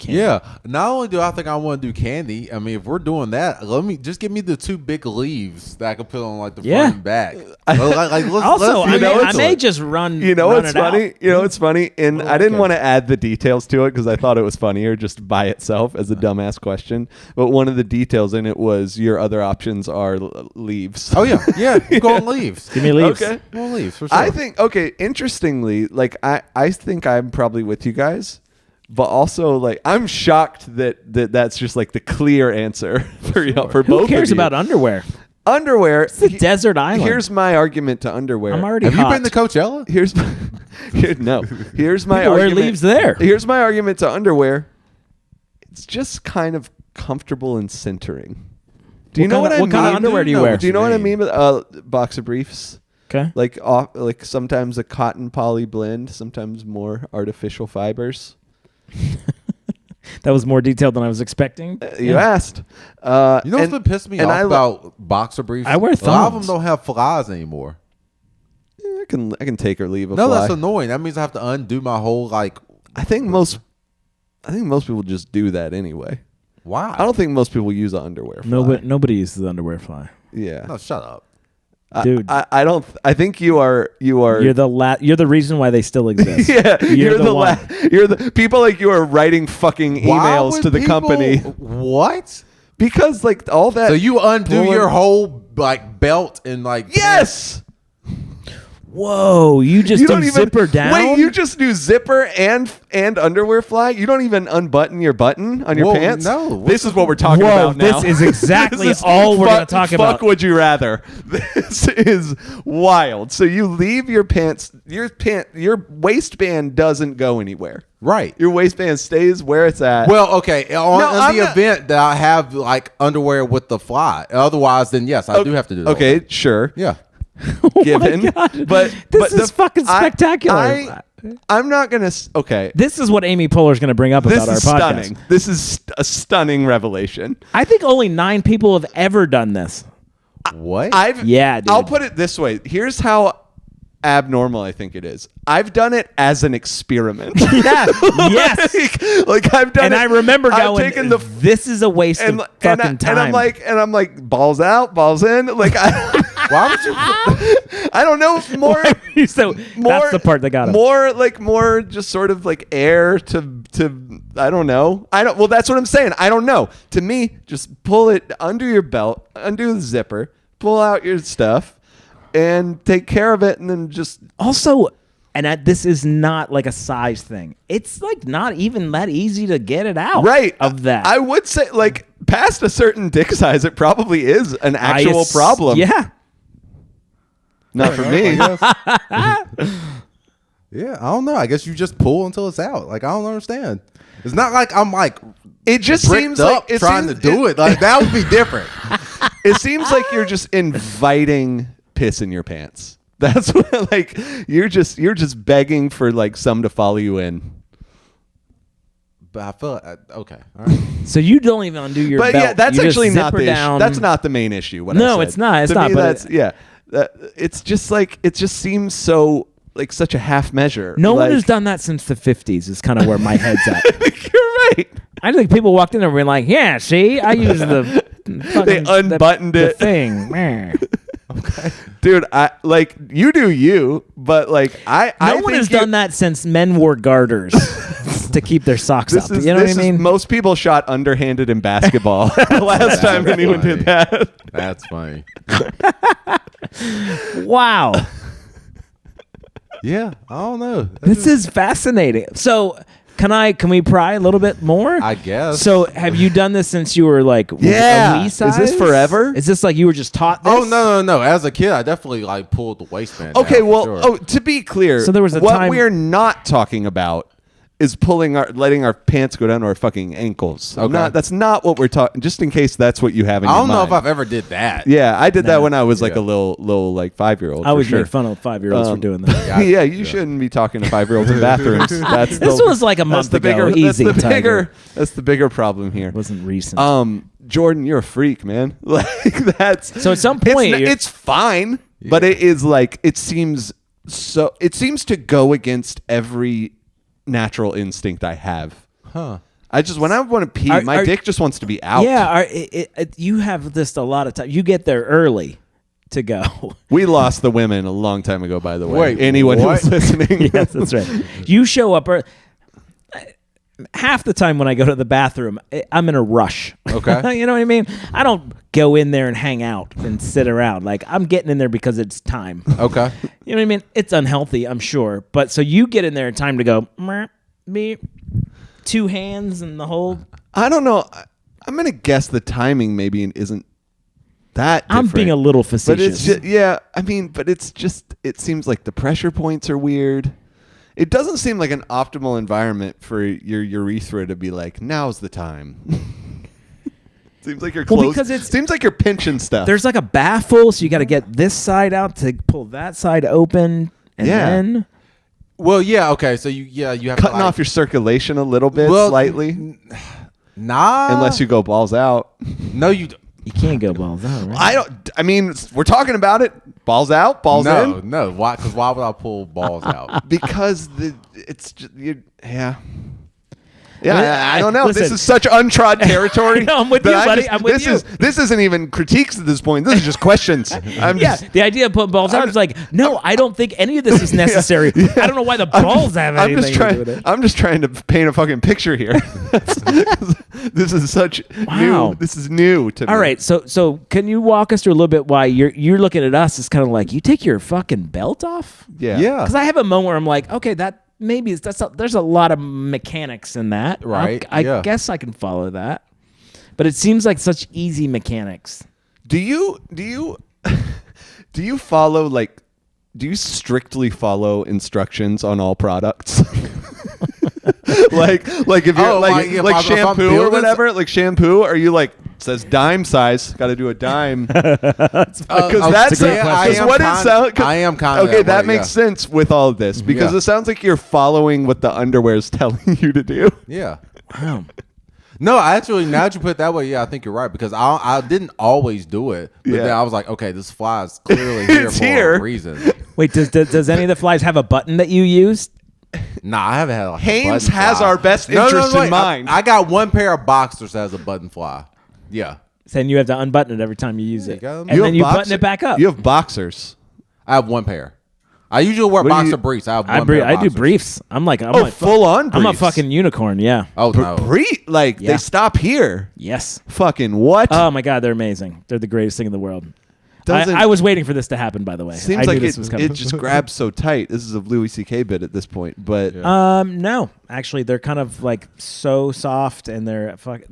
Yeah. Not only do I think I want to do candy, I mean, if we're doing that, just give me the two big leaves that I can put on like the Yeah. front and back. Let's Also, I, do mean, that. I may just run. You know run what's it out. funny? You know what's funny? And I didn't okay. want to add the details to it because I thought it was funnier just by itself as a dumbass question. But one of the details in it was your other options are leaves. Oh yeah, yeah. Go on leaves. Give me leaves. Okay. Go on leaves for sure. I think interestingly, like I think I'm probably with you guys, but also like I'm shocked that's just like the clear answer for both Who of cares you. about underwear? Underwear? It's a desert island. Here's my argument to underwear. I'm already Have hot. you been to Coachella? Here's my, Here's my People wear argument. leaves there. Here's my argument to underwear. It's just kind of comfortable and centering. Do you know what I mean? What kind of underwear do you wear? Do you know what I mean with boxer briefs? Okay. Like sometimes a cotton poly blend, sometimes more artificial fibers. That was more detailed than I was expecting. You asked. You know what's and- been pissing me and off I about boxer briefs? I wear A lot of them thongs. don't have flies anymore. I can take or leave a No, fly. that's annoying. That means I have to undo my whole like. I think most people just do that anyway. Wow. I don't think most people use an underwear fly. Nobody uses underwear fly. Yeah. No, shut up. Dude. I don't. I think you are. You're the reason why they still exist. Yeah, you're the one. you're the people like you are writing fucking Why emails would to the people- company What? because like all that. So you undo pulling- your whole like belt and like Yes. Whoa! You just You do don't even zipper down. Wait, you just do zipper and underwear fly. You don't even unbutton your button on your Whoa, pants. no. This is what we're talking Whoa, about now. this is exactly This is all we're gonna fuck- talk fuck about. Would you rather? This is wild. So you leave your pants. Your waistband doesn't go anywhere. right. Your waistband stays where it's at. Well, okay. On No, I'm the not- event that I have like underwear with the fly. Otherwise, then yes, I do have to do that. Okay, sure. Yeah. Given, Oh God. but This is fucking spectacular. I'm not gonna. Okay, This is what Amy Poehler's going to bring up this about our is podcast. stunning. This is a stunning revelation. I think only 9 people have ever done this. What? Yeah, dude. I'll put it this way. Here's how abnormal I think it is. I've done it as an experiment. Yeah. Yes. like I've done And it. I remember I've going, taken the this is a waste of fucking time. and I'm like balls out, balls in. Like Why would you? I don't know. More. So that's the part that got him. More just sort of like air to I don't know. Well, that's what I'm saying. I don't know. To me, just pull it under your belt, undo the zipper, pull out your stuff, and take care of it, and then just Also, this is not like a size thing. It's like not even that easy to get it out. right Of that. I would say like past a certain dick size, it probably is an actual problem. Yeah. Not for me. Yeah, I don't know. I guess you just pull until it's out. Like, I don't understand. It's not like I'm like It just bricked seems up like trying to do it. Like, that would be different. It seems like you're just inviting piss in your pants. That's what, like, you're just begging for like some to follow you in. But I feel like, okay, all right. So you don't even undo your But belt. yeah, that's You just actually not zipper the down. issue. That's not the main issue. What I No, said. it's not. It's To not, me, but that's it's just like it just seems so like such a half measure. No one like, has done that since the 50s is kind of where my head's at. You're right. I think people walked in there and were like, yeah, see, I use the fucking, unbuttoned the it. thing. Meh. Dude, I like you do you, but like I No one think has done that since men wore garters to keep their socks This up. is, You know what I this is- mean? most people shot underhanded in basketball. Last time That's anyone funny. did that. That's funny. Wow. Yeah, I don't know. This is fascinating. So, can we pry a little bit more? I guess. So, have you done this since you were like Yeah. a wee Is size? this forever? Is this like you were just taught this? Oh no! As a kid, I definitely like pulled the waistband. Okay, down, for well, sure. to be clear, So there was a what time- we're not talking about is letting our pants go down to our fucking ankles. Okay. That's not what we're talking. Just in case that's what you have in I your don't know mind. if I've ever did that. Yeah, I did that No. when I was like Yeah. a little like 5-year-old. I always for sure. make fun of 5-year-olds for doing that. Yeah. Yeah, you shouldn't be talking to 5-year-olds in bathrooms. That's This the, was like a that's month the ago. bigger, Easy, that's the Tiger. bigger. That's the bigger problem here. It wasn't recent. Jordan, you're a freak, man. Like that's So at some point it's, you're- it's fine, but it is like it seems to go against every natural instinct I have. Huh. I just when I want to pee, Are- my are- dick just wants to be out. yeah, you have this a lot of time. You get there early to go. We lost the women a long time ago, by the way. Wait, Anyone what? who's listening. Yes, that's right. You show up half the time when I go to the bathroom, I'm in a rush. Okay. You know what I mean? I don't go in there and hang out and sit around. Like, I'm getting in there because it's time. Okay. You know what I mean? It's unhealthy, I'm sure. But so you get in there in time to go, me, 2 hands and the whole. I don't know. I'm gonna guess the timing maybe isn't that. I'm different. being a little But it's facetious. just, yeah, I mean, but it's just, it seems like the pressure points are weird. It doesn't seem like an optimal environment for your urethra to be like, now's the time. Seems like you're Well, close. because it's- seems like you're pinching stuff. There's like a baffle, so you got to get this side out to pull that side open. And Yeah. then. Well, yeah. Okay. So you have cutting to, like, off your circulation a little bit, Well, slightly, Nah. unless you go balls out. No, you. You can't go balls out, right? I don't. I mean, we're talking about it. Balls out, balls No, in. no. Why? Because why would I pull balls out? Because it's just yeah. Yeah, I don't know. This Listen. is such untrod territory. I know, I'm with that you, I buddy. just- I'm with this you. This isn't even critiques at this point. This is just questions. I'm Yeah, just, the idea of putting balls out is like, no, I don't think any of this is necessary. I don't know why the balls have I'm anything just to trying. do with it. I'm just trying to paint a fucking picture here. This is such Wow. new. This is new to me. All right, so can you walk us through a little bit why you're looking at us as kind of like you take your fucking belt off? Yeah. Yeah. Because I have a moment where I'm like, okay, that maybe there's a lot of mechanics in that, Right, I yeah. guess I can follow that, but it seems like such easy mechanics. Do you do you follow like? Do you strictly follow instructions on all products? like if you're Oh, like if I'm shampoo or building whatever, like shampoo, are you like says dime size? Got to do a dime because that's yeah, I am what it kinda- sounds. I am kinda okay. that That way, makes sense with all of this because Yeah. it sounds like you're following what the underwear is telling you to do. Yeah. Wow. No, actually, now that you put it that way, yeah, I think you're right because I didn't always do it, but Yeah. then I was like, okay, this fly is clearly here It's for here. a reason. Wait, does any of the flies have a button that you use? Nah, I haven't had like a Hanes button has fly. our best interest in wait, mind. I got one pair of boxers that has a button fly. Yeah, Saying you have to unbutton it every time you use it, go. and You then have you boxer- button it back up. You have boxers. I have one pair. I usually wear What do boxer you- briefs. I have I one pair of do boxers. briefs. I'm like Full on. I'm a briefs. fucking unicorn. Yeah. Oh no, Like Yeah. they stop here. Yes. Fucking what? Oh my God, they're amazing. They're the greatest thing in the world. Doesn't- I was waiting for this to happen. By the way, I Seems knew like this was coming. it just grabs so tight. This is a Louis C.K. bit at this point, but No, actually, they're kind of like so soft, and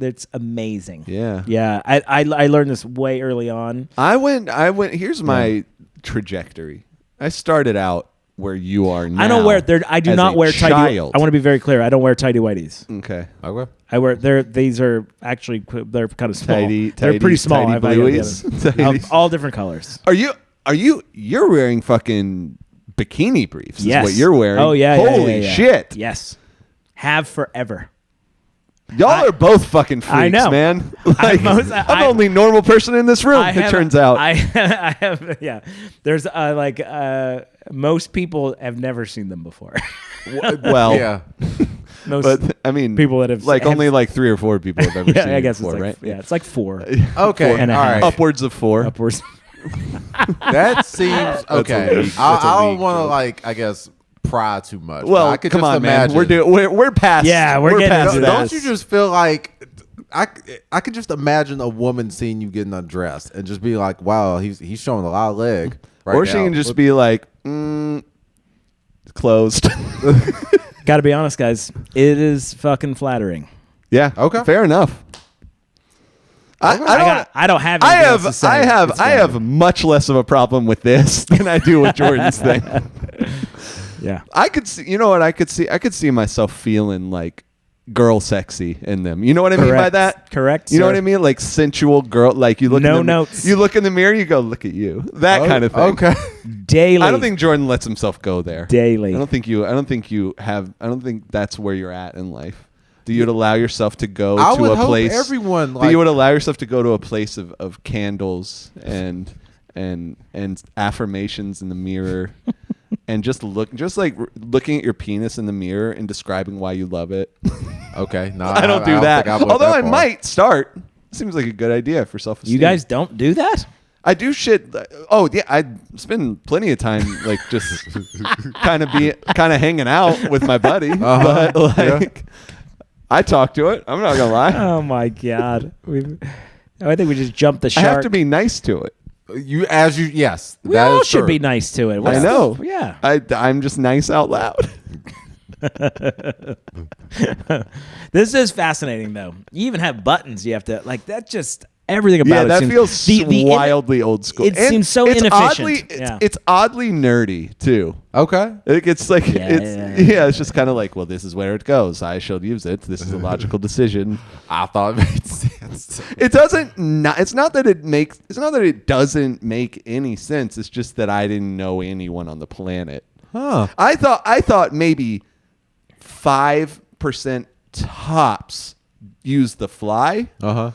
it's amazing. yeah. Yeah, I learned this way early on. I went. Here's my trajectory. I started out where you are now. I don't wear. I do as not a wear tidy. child. I want to be very clear. I don't wear tidy whities. Okay. Okay. I wear. These are actually they're kind of small. Tidy- they're pretty small. tidy I've got blueies? the other- Tidies? all different colors. You're wearing fucking bikini briefs Yes. is what you're wearing. Oh yeah. Holy yeah. shit. Yes. Have forever. Y'all are both fucking freaks, I know. man. Like, I'm the I- only normal person in this room, it turns out. I have. Yeah. There's most people have never seen them before. well, Yeah. Most but I mean, people that have like have- only like 3 or 4 people have ever yeah, seen I it guess before, it's like, right? Yeah, it's like 4 Okay. Four and a all half. right. Upwards of 4. upwards. That seems okay. weak- that's a I don't weak want to joke. like, I guess, pry too much. but Well, I could come just on, imagine. man. We're past. Yeah, we're getting past into that. Don't you just feel like I could just imagine a woman seeing you getting undressed and just be like, wow, he's showing a lot of leg. Right Or she now. can just be like, closed. Got to be honest, guys. It is fucking flattering. Yeah. Okay. Fair enough. I don't have. I anything else to have say. I have It's I flattering. have much less of a problem with this than I do with Jordan's thing. Yeah. I could see, you know what I could see? I could see myself feeling like girl sexy in them. You know what I mean by Correct. that? Correct, You know sir. what I mean? Like sensual girl. Like you look. No in the, notes. You look in the mirror. You go, look at you. That kind of thing. Okay. Daily. I don't think Jordan lets himself go there. Daily. I don't think that's where you're at in life. Do you would allow yourself to go I to would a hope place? everyone, Do like- you would allow yourself to go to a place of candles and affirmations in the mirror, and just like looking at your penis in the mirror and describing why you love it. Okay. No, I don't do that. think I would Although that I far. might start. Seems like a good idea for self-esteem. You guys don't do that? I do shit. Oh yeah, I spend plenty of time like just kind of hanging out with my buddy. But like, I talk to it. I'm not gonna lie. Oh my god. I think we just jumped the I shark. have to be nice to it. Yes. We that all is should true. be nice to it. I What's know. the- yeah. I'm just nice out loud. This is fascinating, though. You even have buttons. You have to like that. Just everything about Yeah, it. that seems, feels the wildly old school. It And seems so it's inefficient. Oddly, Yeah. it's oddly nerdy too. Okay. It's like Yeah. it's just kind of like, well, this is where it goes. I shall use it. This is a logical decision. I thought it made sense. It doesn't. It's not that it makes. It's not that it doesn't make any sense. It's just that I didn't know anyone on the planet. Huh. I thought maybe 5% tops use the fly. Uh-huh.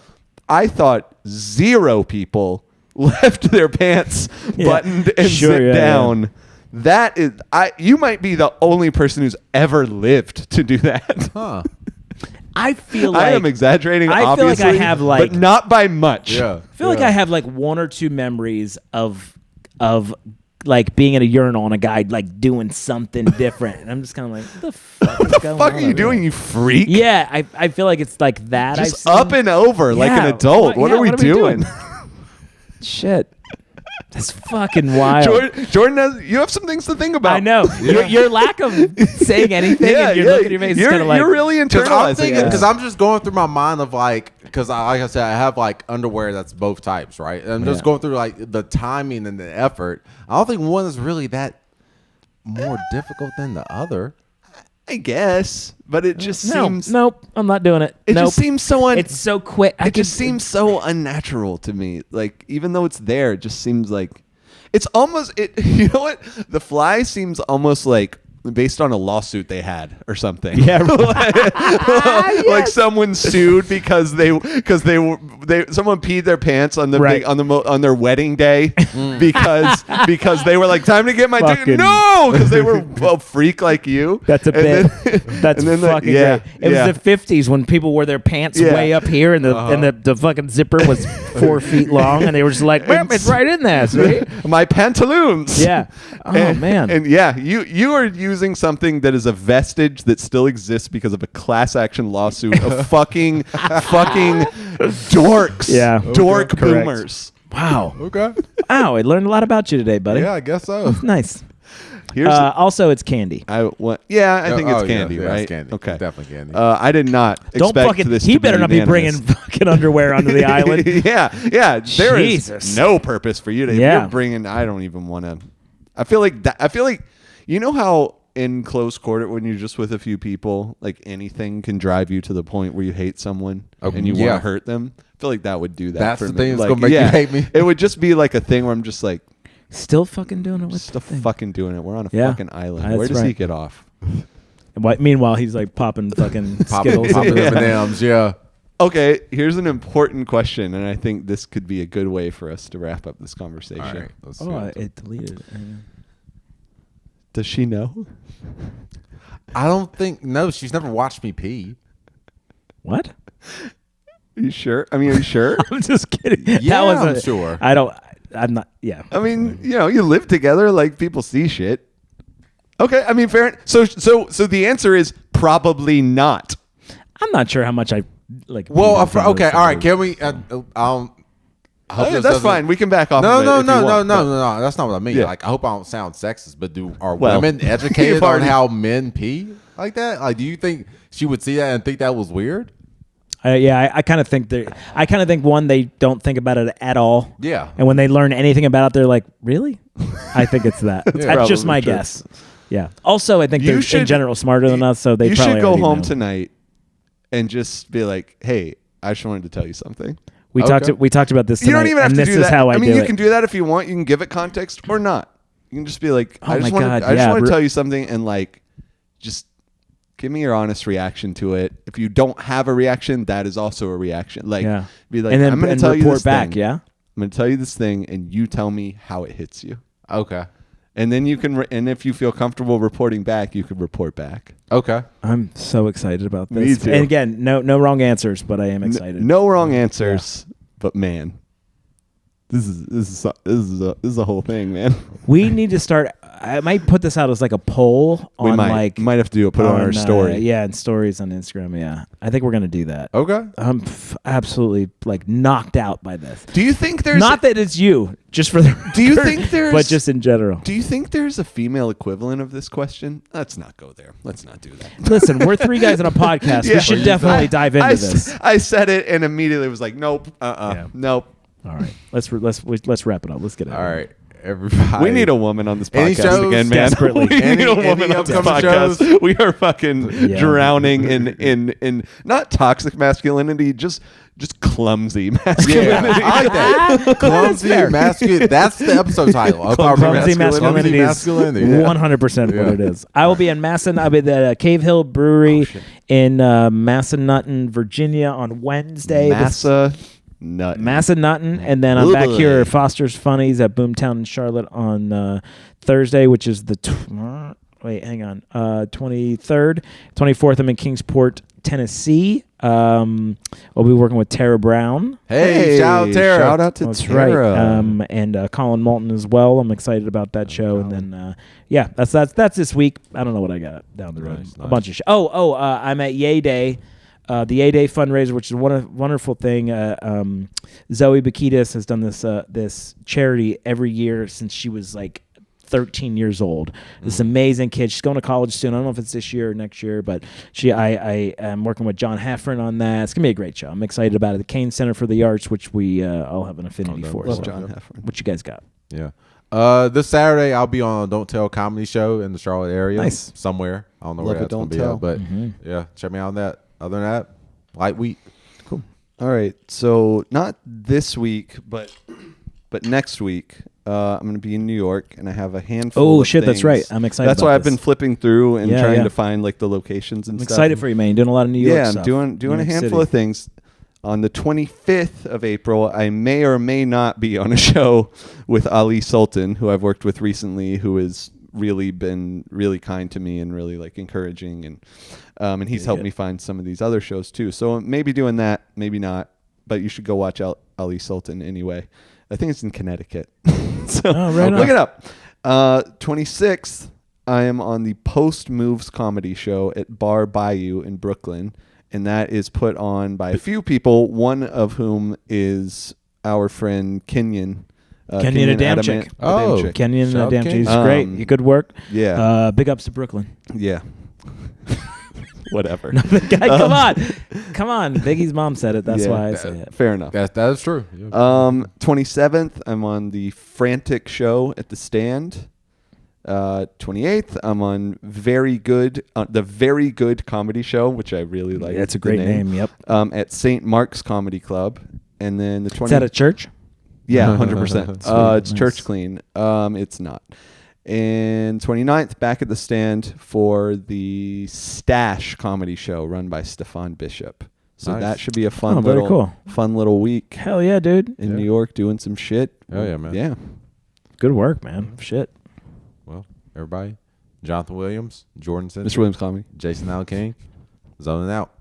I thought 0 people left their pants Yeah. buttoned and Sure, sit yeah, down. That is, you might be the only person who's ever lived to do that. Huh. I feel like I am exaggerating. I feel like obviously, I have, like- but not by much. Yeah. I feel like I have like 1 or 2 memories of like being at a urinal and a guy like doing something different, and I'm just kind of like, what the fuck? What the fuck are you doing, you freak? Yeah, I feel like it's like that. Just I've seen. up and over like an Yeah, adult. What yeah, are we doing? Shit, that's fucking wild. Jordan, you have some things to think about. I know your lack of saying anything and your look at your face is kind of like you're really Because I'm internalizing thinking, it. because I'm just going through my mind of like, because like I said, I have like underwear that's both types, right? And I'm just going through like the timing and the effort. I don't think one is really that more difficult than the other. I guess, but it just seems. nope. I'm not doing it. It Nope. just seems so. It's so quick. It just seems so unnatural to me. Like even though it's there, it just seems like it's almost. You know what? The fly seems almost like based on a lawsuit they had or something. Yeah. Like someone sued because someone peed their pants on the Right. on their wedding day because they were like, time to get my dick. Fucking- No, because they were a freak like you. That's a And bit. then- That's and then fucking yeah, great. It yeah. was the 50s when people wore their pants Yeah. way up here and the fucking zipper was 4 feet long and they were just like, "Well, it's right in there, see?" My pantaloons. Yeah. Oh man. And yeah, you are using something that is a vestige that still exists because of a class action lawsuit of fucking dorks. Yeah. Dork Correct. boomers. Wow. Okay. Wow. I learned a lot about you today, buddy. Yeah, I guess so. Nice. Here's Also, it's candy. I think it's Oh, candy, yeah, right? it's candy. Okay. Definitely candy. I did not Don't expect fucking. this He to better not be unanimous. bringing fucking underwear onto the island. yeah. There is Jesus. no purpose for you to. If Yeah. you're bringing. I don't even want to. I feel like You know how in close quarter, when you're just with a few people, like anything can drive you to the point where you hate someone and you want Yeah. to hurt them. I feel like that would do that. That's for the me. thing that's Like, gonna make you hate me. It would just be like a thing where I'm just like, Still fucking doing it with still the thing. fucking doing it. We're on a Yeah. fucking island. That's Where does he right. get off? Meanwhile, he's like popping fucking Popping Skittles. Yeah. M&Ms, yeah. Okay, here's an important question, and I think this could be a good way for us to wrap up this conversation. All right. Let's see Oh, what- it deleted it. Does she know? I don't think. No, she's never watched me pee. What? Are you sure? I mean, are you sure? I'm just kidding. Yeah, that was I'm sure. I don't. I'm not. Yeah. I mean, you live together, like people see shit. Okay, I mean, fair. So the answer is probably not. I'm not sure how much I like. Well, peed in front of okay, all right. somebody. Can we? I hope this That's doesn't- fine. We can back off. No, of it no, if no, you no, want, no, but- no, no. That's not what I mean. Yeah. Like, I hope I don't sound sexist, but are Well, women you've educated on already- how men pee like that? Like, do you think she would see that and think that was weird? I kind of think one, they don't think about it at all. Yeah. And when they learn anything about it, they're like, really? I think it's that. That's just probably my true. guess. Yeah. Also, I think You they're should- in general smarter than us, so they You probably should go already home know. tonight and just be like, "Hey, I just wanted to tell you something." We Okay. talked about this You tonight, don't even have and to this do is that. how I mean, do you it. can do that if you want. You can give it context or not. You can just be like, Oh I just my want God, I just yeah. want to tell you something, and like, just give me your honest reaction to it. If you don't have a reaction, that is also a reaction. Like, Yeah. be like, and then I'm going and to tell you report this back, thing. yeah? I'm going to tell you this thing, and you tell me how it hits you. Okay. And then you can, and if you feel comfortable reporting back, you can report back. Okay. I'm so excited about Me this. too. And again, no wrong answers, but I am excited. No wrong answers, but man, this is a whole thing, man. We need to start. I might put this out as like a poll We on might have to do it. Put it on our story. Yeah, and stories on Instagram. Yeah, I think we're gonna do that. Okay. I'm absolutely like knocked out by this. Do you think there's Not that it's you, just for the. Do you record, think there's- But just in general. Do you think there's a female equivalent of this question? Let's not go there. Let's not do that. Listen, we're three guys on a podcast. Yeah. We should definitely dive into this. I said it and immediately was like, nope, Yeah. nope. All right, let's wrap it up. Let's get it. All right. Everybody. We need a woman on this Any podcast shows? again, man. Desperately. We need a Any woman on this upcoming podcast. shows? We are fucking Yeah. drowning in not toxic masculinity, just clumsy masculinity. Yeah, I like that. Clumsy fair. masculine. That's the episode title. Of our Clumsy masculinity. masculinity is Yeah. 100% Yeah. what it is. I will be in I'll be at the Cave Hill Brewery in Massanutten, Virginia on Wednesday. Massanutten, and then I'm back here at Foster's Funnies at Boomtown in Charlotte on Thursday, which is the 23rd. 24th, I'm in Kingsport, Tennessee. I'll be working with Tara Brown. Hey, shout out Tara. Shout out to That's Tara. right. And Colin Moulton as well. I'm excited about that show. And then, yeah, that's this week. I don't know what I got down the road. Nice, A bunch of I'm at Yay Day. The Yay Day fundraiser, which is a wonderful thing. Zoe Bakitas has done this charity every year since she was like 13 years old. This amazing kid. She's going to college soon. I don't know if it's this year or next year, but I am working with John Heffron on that. It's gonna be a great show. I'm excited about it. The Kane Center for the Arts, which we all have an affinity for. Love So, John Heffron. what you guys got? Yeah. This Saturday I'll be on a Don't Tell comedy show in the Charlotte area. Nice. Somewhere. I don't know Love where it, that's gonna Don't be Tell. at, but yeah, check me out on that. Other than that, light week. All right. So not this week, but next week, I'm going to be in New York, and I have a handful. Oh, of shit, that's things. right. I'm excited That's about why I've this. been flipping through and Yeah, trying yeah. to find like the locations and I'm stuff. excited for you, man. You're doing a lot of New York Yeah, stuff. I'm doing a New York handful City. of things. On the 25th of April, I may or may not be on a show with Ali Sultan, who I've worked with recently, who has really been really kind to me and really like encouraging, and he's helped good. me find some of these other shows too. So maybe doing that, maybe not, but you should go watch Ali Sultan anyway. I think it's in Connecticut. So Oh, right look on. it up. 26th, I am on the Post Moves comedy show at Bar Bayou in Brooklyn, and that is put on by a few people, one of whom is our friend Kenyon. Kenyon Adamczyk. Adamczyk. Kenyon Shout out Adamczyk. Kenyon. He's great. You good work. Yeah. Big ups to Brooklyn. Yeah. Whatever. Come on. Biggie's mom said it. That's Yeah. why I say it. Fair enough. That is true. Yeah. 27th, I'm on the Frantic show at the Stand. 28th, I'm on the Very Good Comedy Show, which I really like. That's a the great name. Yep. At St. Mark's Comedy Club, and then the 20th. Is that a church? Yeah, 100%. It's Nice. church clean. It's not. And 29th, back at the stand for the Stash Comedy Show run by Stefan Bishop. So Nice. that should be a fun very little cool. fun little week Hell yeah, dude. in New York doing some shit. Hell yeah, man. Yeah. Good work, man. Shit. Well, everybody, Jonathan Williams, Jordan Simpson, Mr. Williams Comedy. Jason Allen King, zoning out.